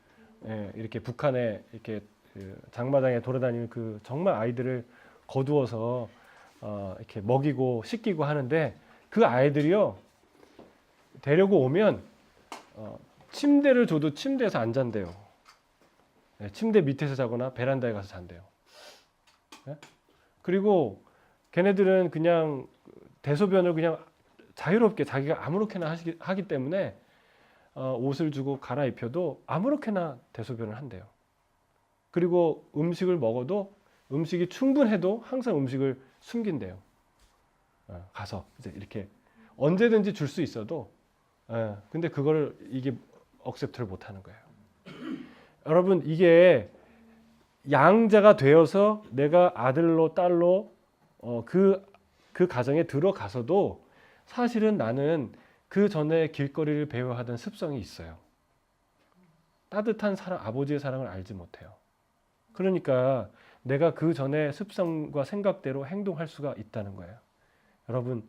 이렇게 북한에 이렇게 그 장마당에 돌아다니는 그 정말 아이들을 거두어서 이렇게 먹이고 씻기고 하는데 그 아이들이요 데리고 오면 침대를 줘도 침대에서 안 잔대요. 침대 밑에서 자거나 베란다에 가서 잔대요. 그리고 걔네들은 그냥 대소변을 그냥 자유롭게 자기가 아무렇게나 하기 때문에 옷을 주고 갈아입혀도 아무렇게나 대소변을 한대요. 그리고 음식을 먹어도 음식이 충분해도 항상 음식을 숨긴대요. 가서 이제 이렇게 언제든지 줄 수 있어도 근데 그거를 이게 억셉트를 못하는 거예요. 여러분, 이게 양자가 되어서 내가 아들로 딸로 그 가정에 들어가서도 사실은 나는 그 전에 길거리를 배회하던 습성이 있어요. 따뜻한 사랑, 아버지의 사랑을 알지 못해요. 그러니까 내가 그 전에 습성과 생각대로 행동할 수가 있다는 거예요. 여러분,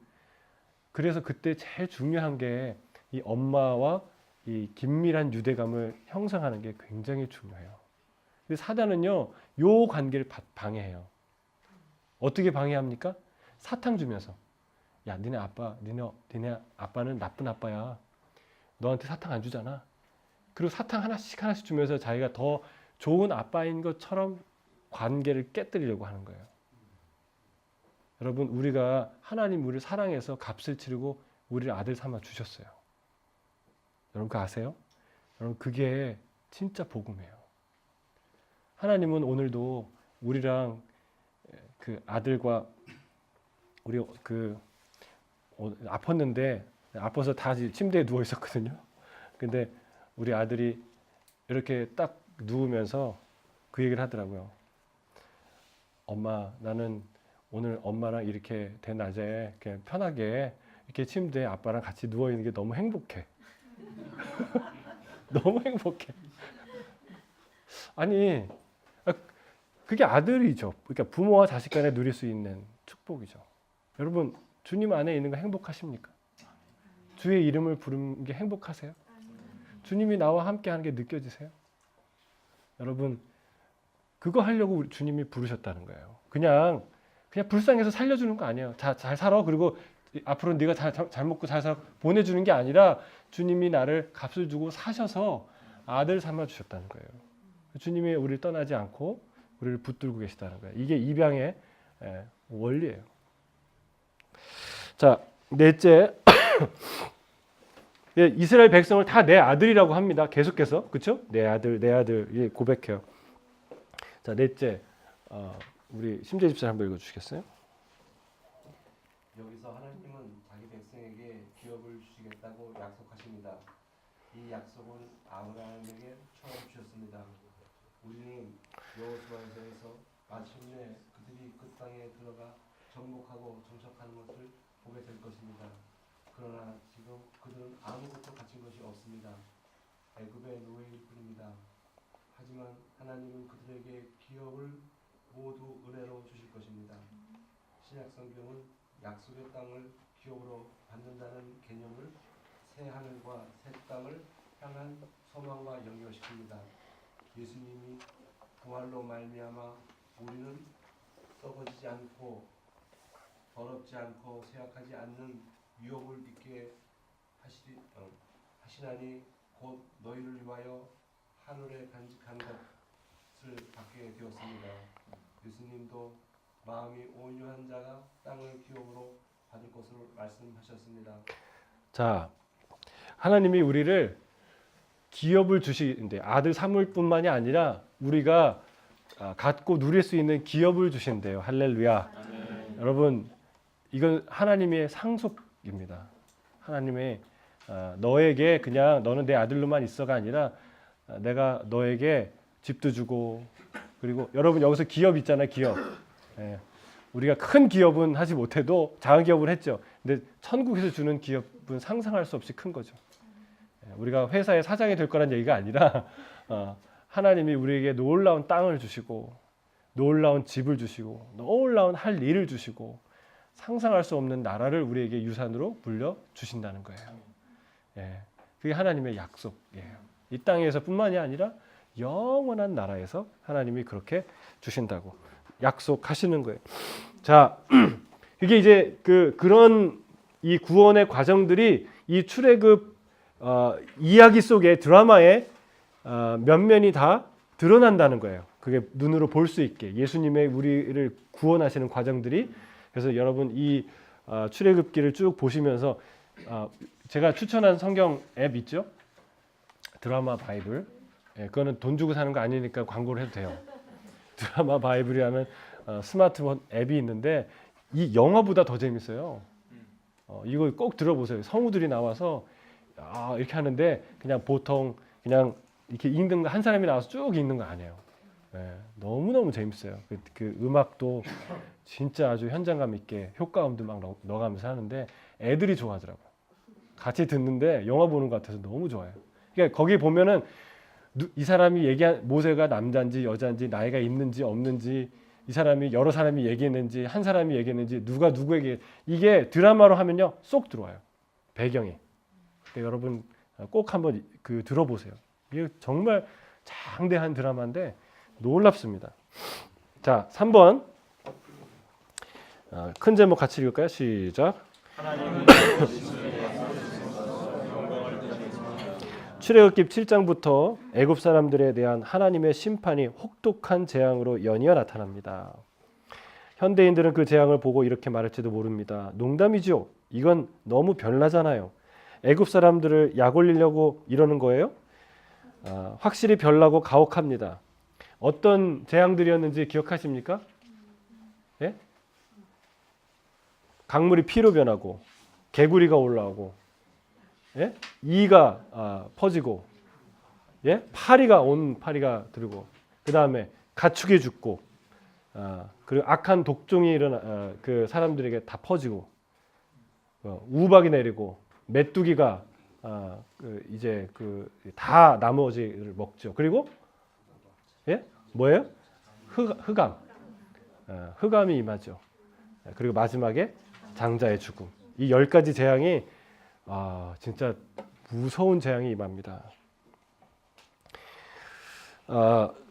그래서 그때 제일 중요한 게 이 엄마와 이 긴밀한 유대감을 형성하는 게 굉장히 중요해요. 근데 사단은요, 요 관계를 방해해요. 어떻게 방해합니까? 사탕 주면서, 야, 니네 아빠는 나쁜 아빠야. 너한테 사탕 안 주잖아. 그리고 사탕 하나씩 주면서 자기가 더 좋은 아빠인 것처럼 관계를 깨뜨리려고 하는 거예요. 여러분, 하나님 우리를 사랑해서 값을 치르고 우리를 아들 삼아 주셨어요. 여러분, 그거 아세요? 여러분, 그게 진짜 복음이에요. 하나님은 오늘도 우리랑 그 아들과 우리 아팠는데 아파서 다 침대에 누워 있었거든요. 근데 우리 아들이 이렇게 딱 누우면서 그 얘기를 하더라고요. 엄마, 나는 오늘 엄마랑 이렇게 대낮에 그냥 편하게 이렇게 침대에 아빠랑 같이 누워 있는 게 너무 행복해. 너무 행복해. 아니, 그게 아들이죠. 그러니까 부모와 자식 간에 누릴 수 있는 축복이죠. 여러분, 주님 안에 있는 거 행복하십니까? 주의 이름을 부르는 게 행복하세요? 주님이 나와 함께 하는 게 느껴지세요? 여러분, 그거 하려고 주님이 부르셨다는 거예요. 그냥 불쌍해서 살려주는 거 아니에요. 잘 살아. 그리고 앞으로 네가 잘 먹고 잘 살아 보내주는 게 아니라 주님이 나를 값을 주고 사셔서 아들 삼아 주셨다는 거예요. 주님이 우리를 떠나지 않고 우리를 붙들고 계시다는 거예요. 이게 입양의 원리예요. 자, 넷째, 이스라엘 백성을 다 내 아들이라고 합니다. 계속해서, 그렇죠? 내 아들 고백해요. 자, 넷째, 우리 심재 집사 한번 읽어주시겠어요? 여기서 하나님은 자기 백성에게 기업을 주시겠다고 약속하십니다. 이 약속은 아브라함에게 처음 주셨습니다. 우리는 여호수아에서 마침내 그들이 그 땅에 들어가 정복하고 정착하는 것을 보게 될 것입니다. 그러나 지금 그들은 아무것도 가진 것이 없습니다. 애굽의 노예일 뿐입니다. 하지만 하나님은 그들에게 기업을 모두 은혜로 주실 것입니다. 신약 성경은 약속의 땅을 기업으로 받는다는 개념을 새 하늘과 새 땅을 향한 소망과 연결시킵니다. 예수님이 부활로 말미암아 우리는 썩어지지 않고 더럽지 않고 쇠약하지 않는 유업을 입게 하시나니 곧 너희를 위하여 하늘에 간직한 것을 받게 되었습니다. 예수님도 마음이 온유한 자가 땅을 기업으로 받을 것으로 말씀하셨습니다. 자, 하나님이 우리를 기업을 주시는데 아들 삼을 뿐만이 아니라 우리가 갖고 누릴 수 있는 기업을 주신대요. 할렐루야. 여러분, 이건 하나님의 상속입니다. 하나님의 너에게 그냥 너는 내 아들로만 있어가 아니라 내가 너에게 집도 주고, 그리고 여러분 여기서 기업 있잖아요. 기업. 우리가 큰 기업은 하지 못해도 작은 기업을 했죠. 근데 천국에서 주는 기업은 상상할 수 없이 큰 거죠. 우리가 회사의 사장이 될 거란 얘기가 아니라 하나님이 우리에게 놀라운 땅을 주시고 놀라운 집을 주시고 놀라운 할 일을 주시고 상상할 수 없는 나라를 우리에게 유산으로 물려 주신다는 거예요. 그게 하나님의 약속이에요. 이 땅에서뿐만이 아니라 영원한 나라에서 하나님이 그렇게 주신다고 약속하시는 거예요. 자, 이게 이제 그런 이 구원의 과정들이 이 출애굽 이야기 속에 드라마의 면면이 다 드러난다는 거예요. 그게 눈으로 볼 수 있게 예수님의 우리를 구원하시는 과정들이. 그래서 여러분 이 출애굽기를 쭉 보시면서 제가 추천한 성경 앱 있죠? 드라마 바이블. 그거는 돈 주고 사는 거 아니니까 광고를 해도 돼요. 드라마 바이블이라는 스마트폰 앱이 있는데 이 영화보다 더 재밌어요. 이거 꼭 들어보세요. 성우들이 나와서 이렇게 하는데 그냥 보통 그냥 이렇게 읽는 거 한 사람이 나와서 쭉 읽는 거 아니에요. 너무너무 재밌어요. 그 음악도 진짜 아주 현장감 있게 효과음도 막 넣어가면서 하는데 애들이 좋아하더라고요. 같이 듣는데 영화 보는 것 같아서 너무 좋아요. 그러니까 거기 보면은 이 사람이 얘기한 모세가 남자인지 여자인지 나이가 있는지 없는지 이 사람이 여러 사람이 얘기했는지 한 사람이 얘기했는지 누가 누구에게 이게 드라마로 하면요 쏙 들어와요. 배경이. 그러니까 여러분 꼭 한번 들어보세요. 이게 정말 장대한 드라마인데 놀랍습니다. 자, 3번 큰 제목 같이 읽을까요? 시작. 하나님은 출애굽기 7장부터 애굽 사람들에 대한 하나님의 심판이 혹독한 재앙으로 연이어 나타납니다. 현대인들은 그 재앙을 보고 이렇게 말할지도 모릅니다. 농담이죠. 이건 너무 별나잖아요. 애굽 사람들을 약 올리려고 이러는 거예요? 확실히 별나고 가혹합니다. 어떤 재앙들이었는지 기억하십니까? 예? 강물이 피로 변하고 개구리가 올라오고 예? 이가 퍼지고, 예? 파리가 들고, 그 다음에 가축이 죽고, 그리고 악한 독종이 일어나 그 사람들에게 다 퍼지고, 우박이 내리고, 메뚜기가 이제 다 나머지를 먹죠. 그리고 예? 뭐예요? 흑암이 임하죠. 그리고 마지막에 장자의 죽음. 이 10가지 재앙이 진짜 무서운 재앙이 임합니다.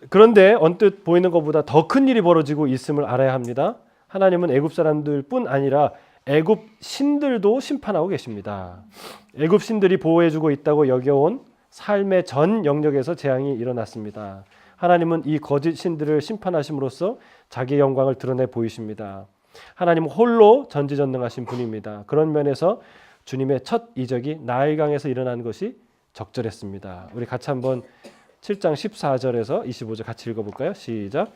그런데 언뜻 보이는 것보다 더 큰 일이 벌어지고 있음을 알아야 합니다. 하나님은 애굽 사람들뿐 아니라 애굽 신들도 심판하고 계십니다. 애굽 신들이 보호해주고 있다고 여겨온 삶의 전 영역에서 재앙이 일어났습니다. 하나님은 이 거짓 신들을 심판하심으로써 자기의 영광을 드러내 보이십니다. 하나님은 홀로 전지전능하신 분입니다. 그런 면에서 주님의 첫 이적이 나일강에서 일어난 것이 적절했습니다. 우리 같이 한번 7장 14절에서 25절 같이 읽어볼까요? 시작.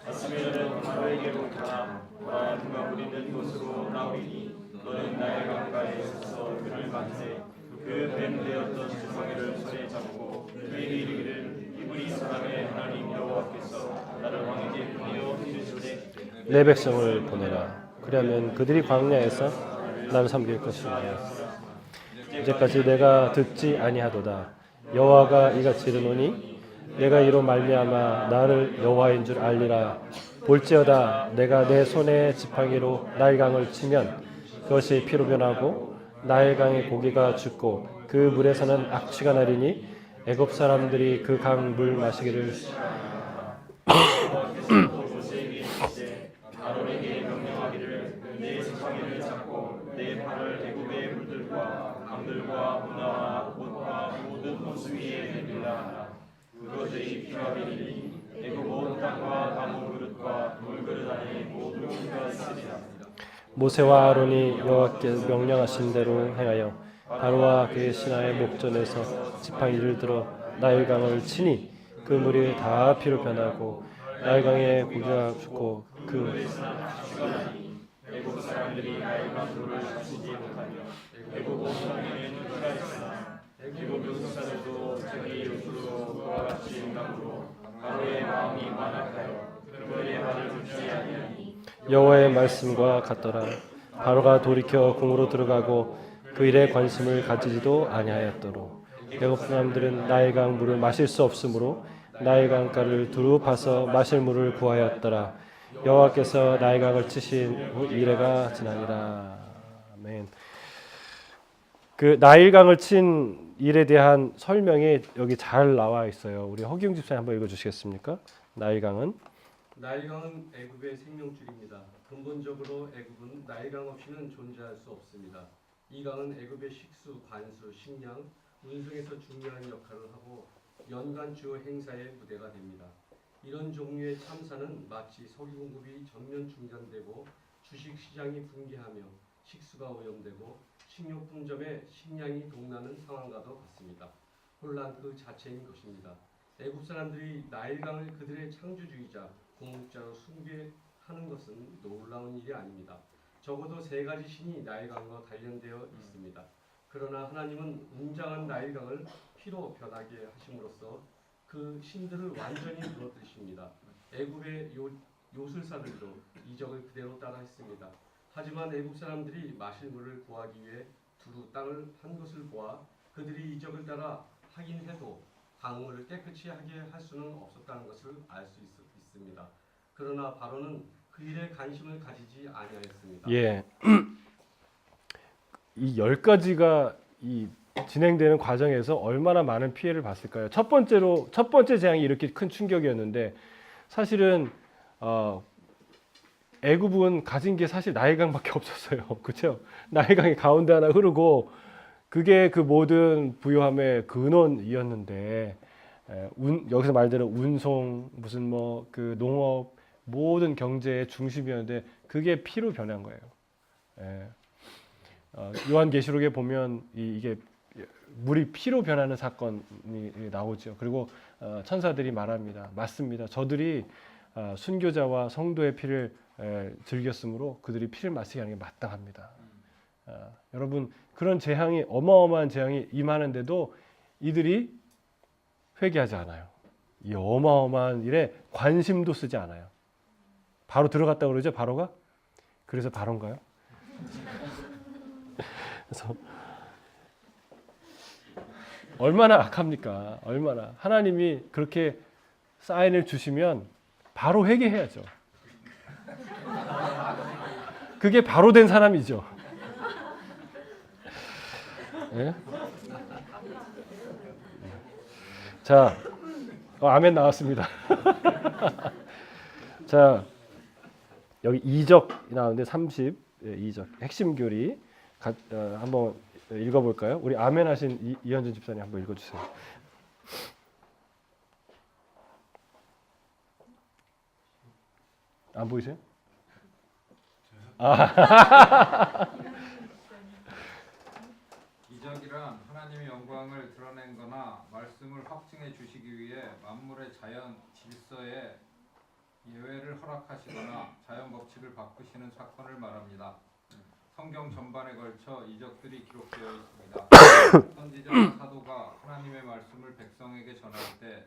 아침에는 바로에게로 가라. 보라, 그가 우리는 곳으로 나오리니 너는 나의 강가에 서서 그를 만세. 그 뱀되었던 지팡이를 손에 잡고 그에게 이르기를 이브리 사람의 하나님 여호와께서 나를 왕에게 보내어 이르시되 내 백성을 보내라. 그러면 그들이 광야에서 나를 섬길 것이다. 이제까지 내가 듣지 아니하도다. 여호와가 이같이 이르노니 내가 이로 말미암아 나를 여호와인 줄 알리라. 볼지어다 내가 내 손에 지팡이로 나일강을 치면 그것이 피로 변하고 나일강의 고기가 죽고 그 물에서는 악취가 나리니 애굽 사람들이 그 강 물 마시기를 아론에게 명령하기를 내 지팡이를 잡고 내 발을 애굽의 물들과 강들과 문화와 옷과 모든 호수 위에 내밀라 하라. 그것의 피가 비리니 애굽 온 땅과 나무 그릇과 물그릇 안에 모든 피가 있으리라. 모세와 아론이 여호와께 명령하신 대로 행하여 바로와 그의 신하의 목전에서 지팡이를 들어 나일강을 치니 그 물이 다 피로 변하고 나일강의 고기가 죽고 그 애굽 사람들이 나일강 물을 마시지 못하며 애굽 온 땅에는 피가 있으나 애굽 용사들도 자기 욕으로 그와 같이 행함으로 바로의 마음이 완악하여 그들의 말을 듣지 아니하니 여호와의 말씀과 같더라. 바로가 돌이켜 궁으로 들어가고 그 일에 관심을 가지지도 아니하였도록 애굽 사람들은 나일강 물을 마실 수 없으므로 나일강가를 두루 파서 마실 물을 구하였더라. 여호와께서 나일강을 치신 후 이래가 지나니라. 아멘. 그 나일강을 친 일에 대한 설명이 여기 잘 나와 있어요. 우리 허기웅 집사님 한번 읽어주시겠습니까? 나일강은 애굽의 생명줄입니다. 근본적으로 애굽은 나일강 없이는 존재할 수 없습니다. 이 강은 애굽의 식수, 관수, 식량, 운송에서 중요한 역할을 하고 연간 주요 행사의 무대가 됩니다. 이런 종류의 참사는 마치 석유 공급이 전면 중단되고 주식 시장이 붕괴하며 식수가 오염되고 식료품점에 식량이 동나는 상황과도 같습니다. 혼란 그 자체인 것입니다. 애굽 사람들이 나일강을 그들의 창조주이자 공급자로 숭배하는 것은 놀라운 일이 아닙니다. 적어도 3가지 신이 나일강과 관련되어 있습니다. 그러나 하나님은 웅장한 나일강을 피로 변하게 하심으로써 그 신들을 완전히 무너뜨리십니다. 애굽의 요술사들도 이적을 그대로 따라했습니다. 하지만 애굽 사람들이 마실 물을 구하기 위해 두루 땅을 판 것을 보아 그들이 이적을 따라 하긴 해도 강물을 깨끗이 하게 할 수는 없었다는 것을 알 수 있습니다. 그러나 바로는 그 일에 관심을 가지지 아니하였습니다. 예. 이 10가지가 이 진행되는 과정에서 얼마나 많은 피해를 봤을까요? 첫 번째 재앙이 이렇게 큰 충격이었는데 사실은 애굽은 가진 게 사실 나일강밖에 없었어요. 그렇죠? 나일강이 가운데 하나 흐르고 그게 그 모든 부유함의 근원이었는데 여기서 말대로 운송 무슨 뭐 그 농업 모든 경제의 중심이었는데 그게 피로 변한 거예요. 예. 요한계시록에 보면 이게 물이 피로 변하는 사건이 나오죠. 그리고 천사들이 말합니다. 맞습니다. 저들이 순교자와 성도의 피를 즐겼으므로 그들이 피를 마시게 하는 게 마땅합니다. 여러분 그런 재앙이 어마어마한 재앙이 임하는데도 이들이 회개하지 않아요. 이 어마어마한 일에 관심도 쓰지 않아요. 바로 들어갔다 그러죠. 바로가? 그래서 바로인가요? 그래서 얼마나 악합니까? 얼마나 하나님이 그렇게 사인을 주시면 바로 회개해야죠. 그게 바로 된 사람이죠. 예? 자, 아멘 나왔습니다. 자, 여기 이적 나오는데 32적 핵심 교리 한번 읽어볼까요? 우리 아멘 하신 이현준 집사님 한번 읽어주세요. 안 보이세요? 이적이란 하나님의 영광을 드러낸 거나 말씀을 확증해 주시기 위해 만물의 자연 질서에 예외를 허락하시거나 자연 법칙을 바꾸시는 사건을 말합니다. 성경 전반에 걸쳐 이적들이 기록되어 있습니다. 선지자나 사도가 하나님의 말씀을 백성에게 전할 때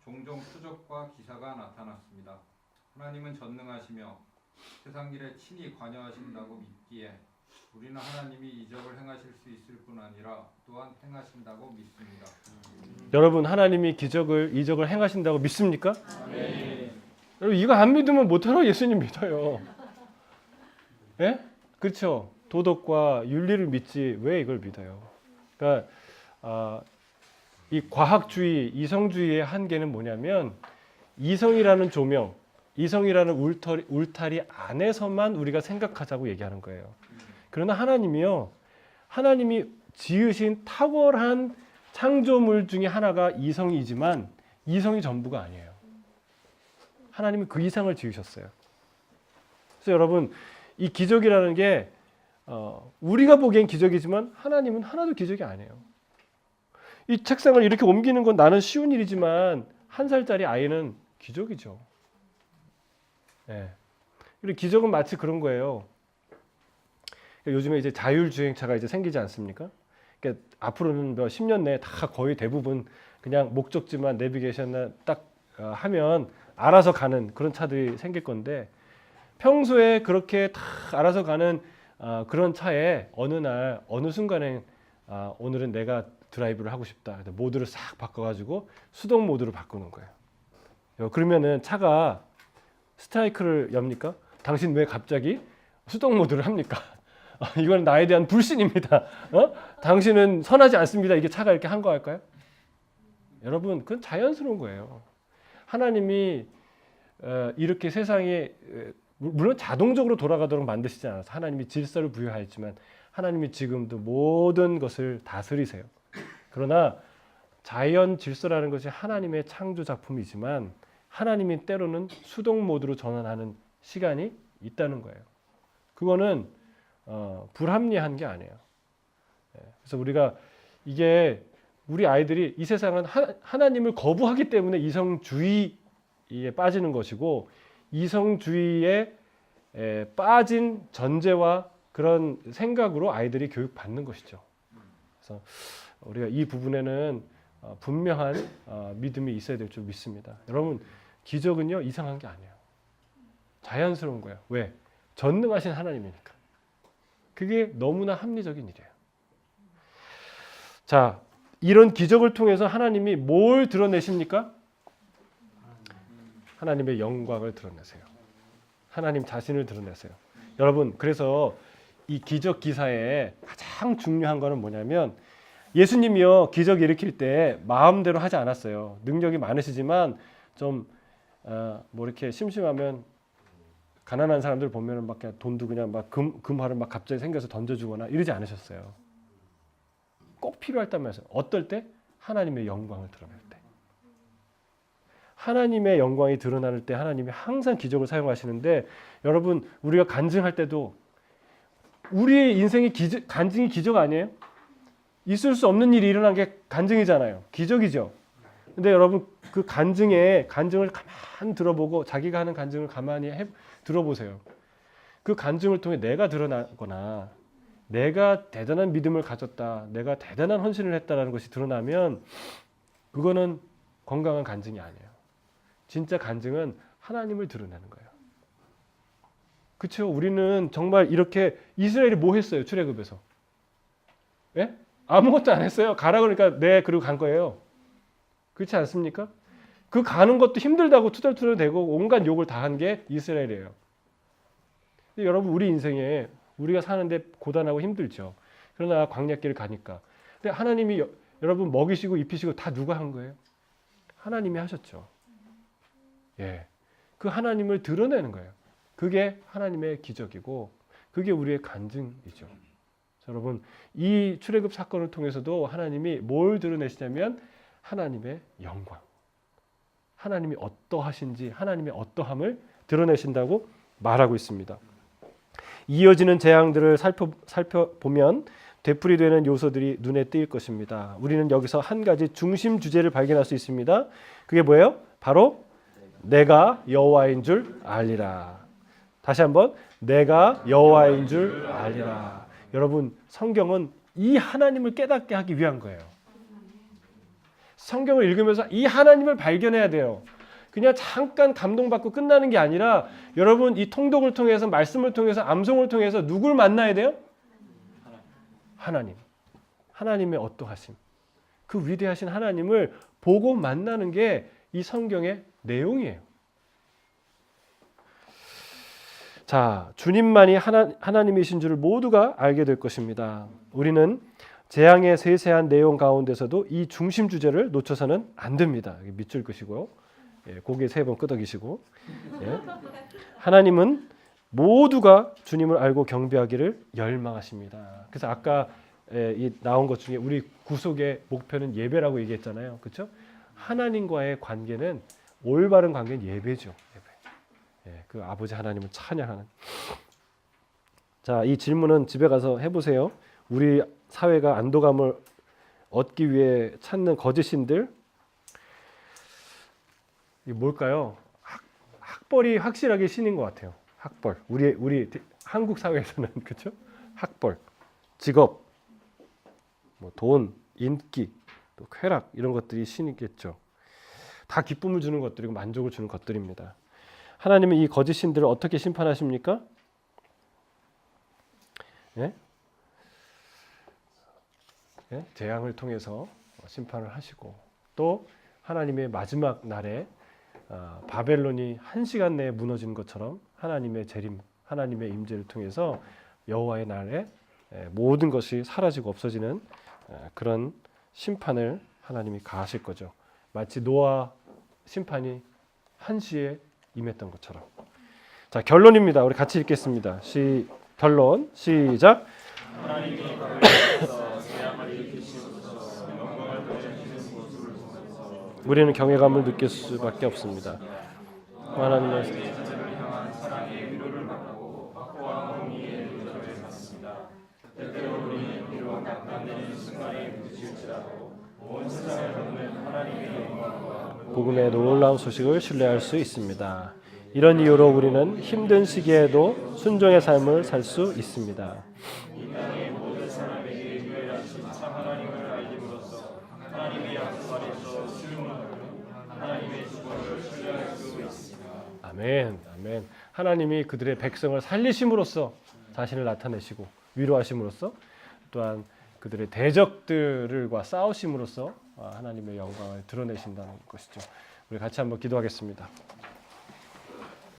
종종 표적과 기사가 나타났습니다. 하나님은 전능하시며 세상 일에 친히 관여하신다고 믿기에 우리는 하나님이 이적을 행하실 수 있을 뿐 아니라 또한 행하신다고 믿습니다. 여러분 하나님이 이적을 행하신다고 믿습니까? 여러분 이거 안 믿으면 못하러 예수님 믿어요. 예? 그렇죠. 도덕과 윤리를 믿지 왜 이걸 믿어요? 그러니까 이 과학주의, 이성주의의 한계는 뭐냐면 이성이라는 조명, 이성이라는 울타리 안에서만 우리가 생각하자고 얘기하는 거예요. 그러나 하나님이요, 하나님이 지으신 탁월한 창조물 중에 하나가 이성이지만 이성이 전부가 아니에요. 하나님은 그 이상을 지으셨어요. 그래서 여러분 이 기적이라는 게 우리가 보기엔 기적이지만 하나님은 하나도 기적이 아니에요. 이 책상을 이렇게 옮기는 건 나는 쉬운 일이지만 1살짜리 아이는 기적이죠. 예. 그리고 기적은 마치 그런 거예요. 요즘에 이제 자율주행차가 이제 생기지 않습니까? 그러니까 앞으로는 뭐 10년 내에 다 거의 대부분 그냥 목적지만 내비게이션을 딱 하면 알아서 가는 그런 차들이 생길 건데 평소에 그렇게 다 알아서 가는 그런 차에 어느 날 어느 순간에 오늘은 내가 드라이브를 하고 싶다. 모드를 싹 바꿔가지고 수동 모드로 바꾸는 거예요. 그러면은 차가 스트라이크를 엽니까? 당신 왜 갑자기 수동 모드를 합니까? 이건 나에 대한 불신입니다. 당신은 선하지 않습니다. 이게 차가 이렇게 한 거 할까요? 여러분, 그건 자연스러운 거예요. 하나님이 이렇게 세상에 물론 자동적으로 돌아가도록 만드시지 않아서 하나님이 질서를 부여하였지만 하나님이 지금도 모든 것을 다스리세요. 그러나 자연 질서라는 것이 하나님의 창조 작품이지만 하나님이 때로는 수동 모드로 전환하는 시간이 있다는 거예요. 그거는 불합리한 게 아니에요. 그래서 우리가 이게 우리 아이들이 이 세상은 하나님을 거부하기 때문에 이성주의에 빠지는 것이고 이성주의에 빠진 전제와 그런 생각으로 아이들이 교육받는 것이죠. 그래서 우리가 이 부분에는 분명한 믿음이 있어야 될 줄 믿습니다. 여러분 기적은요 이상한 게 아니에요. 자연스러운 거예요. 왜? 전능하신 하나님이니까. 그게 너무나 합리적인 일이에요. 자, 이런 기적을 통해서 하나님이 뭘 드러내십니까? 하나님의 영광을 드러내세요. 하나님 자신을 드러내세요. 여러분, 그래서 이 기적 기사에 가장 중요한 거는 뭐냐면 예수님이요 기적 일으킬 때 마음대로 하지 않았어요. 능력이 많으시지만 좀 뭐 이렇게 심심하면 가난한 사람들 보면은 막 그냥 돈도 그냥 막 금화를 막 갑자기 생겨서 던져주거나 이러지 않으셨어요. 꼭 필요했다면서요. 어떨 때? 하나님의 영광을 드러낼 때. 하나님의 영광이 드러날 때 하나님이 항상 기적을 사용하시는데 여러분 우리가 간증할 때도 우리의 인생이 간증이 기적 아니에요? 있을 수 없는 일이 일어난 게 간증이잖아요. 기적이죠. 근데 여러분 그 간증을 가만 들어보고 자기가 하는 간증을 가만히 들어보세요. 그 간증을 통해 내가 드러나거나 내가 대단한 믿음을 가졌다, 내가 대단한 헌신을 했다라는 것이 드러나면 그거는 건강한 간증이 아니에요. 진짜 간증은 하나님을 드러내는 거예요. 그렇죠? 우리는 정말 이렇게 이스라엘이 뭐 했어요? 출애굽에서? 예? 아무것도 안 했어요. 가라 그러니까 네 그리고 간 거예요. 그렇지 않습니까? 그 가는 것도 힘들다고 투덜투덜 대고 온갖 욕을 다 한 게 이스라엘이에요. 근데 여러분 우리 인생에 우리가 사는데 고단하고 힘들죠. 그러나 광야길을 가니까. 근데 하나님이 여러분 먹이시고 입히시고 다 누가 한 거예요? 하나님이 하셨죠. 예, 그 하나님을 드러내는 거예요. 그게 하나님의 기적이고 그게 우리의 간증이죠. 여러분 이 출애굽 사건을 통해서도 하나님이 뭘 드러내시냐면 하나님의 영광, 하나님이 어떠하신지 하나님의 어떠함을 드러내신다고 말하고 있습니다. 이어지는 재앙들을 살펴보면 되풀이되는 요소들이 눈에 띄일 것입니다. 우리는 여기서 한 가지 중심 주제를 발견할 수 있습니다. 그게 뭐예요? 바로 내가 여호와인 줄 알리라. 다시 한번 내가 여호와인 줄 알리라. 여러분 성경은 이 하나님을 깨닫게 하기 위한 거예요. 성경을 읽으면서 이 하나님을 발견해야 돼요. 그냥 잠깐 감동받고 끝나는 게 아니라 여러분 이 통독을 통해서 말씀을 통해서 암송을 통해서 누굴 만나야 돼요? 하나님. 하나님의 어떠하심. 그 위대하신 하나님을 보고 만나는 게 이 성경의 내용이에요. 자, 주님만이 하나님이신 줄을 모두가 알게 될 것입니다. 우리는 재앙의 세세한 내용 가운데서도 이 중심 주제를 놓쳐서는 안 됩니다. 밑줄 끄시고요. 예, 고개 3번 끄덕이시고. 예. 하나님은 모두가 주님을 알고 경배하기를 열망하십니다. 그래서 아까 이 나온 것 중에 우리 구속의 목표는 예배라고 얘기했잖아요. 그렇죠? 하나님과의 관계는 올바른 관계는 예배죠. 예배. 예, 그 아버지 하나님을 찬양하는. 자, 이 질문은 집에 가서 해보세요. 우리 사회가 안도감을 얻기 위해 찾는 거짓신들 이게 뭘까요? 학벌이 확실하게 신인 것 같아요. 학벌. 우리 한국 사회에서는 그렇죠? 학벌, 직업, 뭐 돈, 인기, 또 쾌락 이런 것들이 신이겠죠. 다 기쁨을 주는 것들이고 만족을 주는 것들입니다. 하나님은 이 거짓 신들을 어떻게 심판하십니까? 예? 예? 재앙을 통해서 심판을 하시고 또 하나님의 마지막 날에 바벨론이 1시간 내에 무너지는 것처럼 하나님의 재림, 하나님의 임재를 통해서 여호와의 날에 모든 것이 사라지고 없어지는 그런 심판을 하나님이 가하실 거죠. 마치 노아 심판이 1시에 임했던 것처럼. 자, 결론입니다. 우리 같이 읽겠습니다. 결론 시작. 하나님이 바벨론에서 재앙을 일으키시옵소서. 영광을 보여주시는 모습을 보면서 우리는 경외감을 느낄 수밖에 없습니다. 하나님의 자녀를 향한 사랑의 위로를 받고 확고한 공의의 눈을 받습니다. 때때로 우리는 비록 낙담되는 순간에 부딪힐지라도 온 세상을 덮는 하나님의 영광과 복음의 놀라운 소식을 신뢰할 수 있습니다. 이런 이유로 우리는 힘든 시기에도 순종의 삶을 살 수 있습니다. 이 땅의 모든 사람에게 유일하신 참 하나님을 알림으로써 하나님의 약속 안에서 수용하고 하나님의 주권을 신뢰할 수 있습니다. 아멘, 아멘. 하나님이 그들의 백성을 살리심으로써 자신을 나타내시고 위로하심으로써 또한 그들의 대적들과 싸우심으로써 하나님의 영광을 드러내신다는 것이죠. 우리 같이 한번 기도하겠습니다.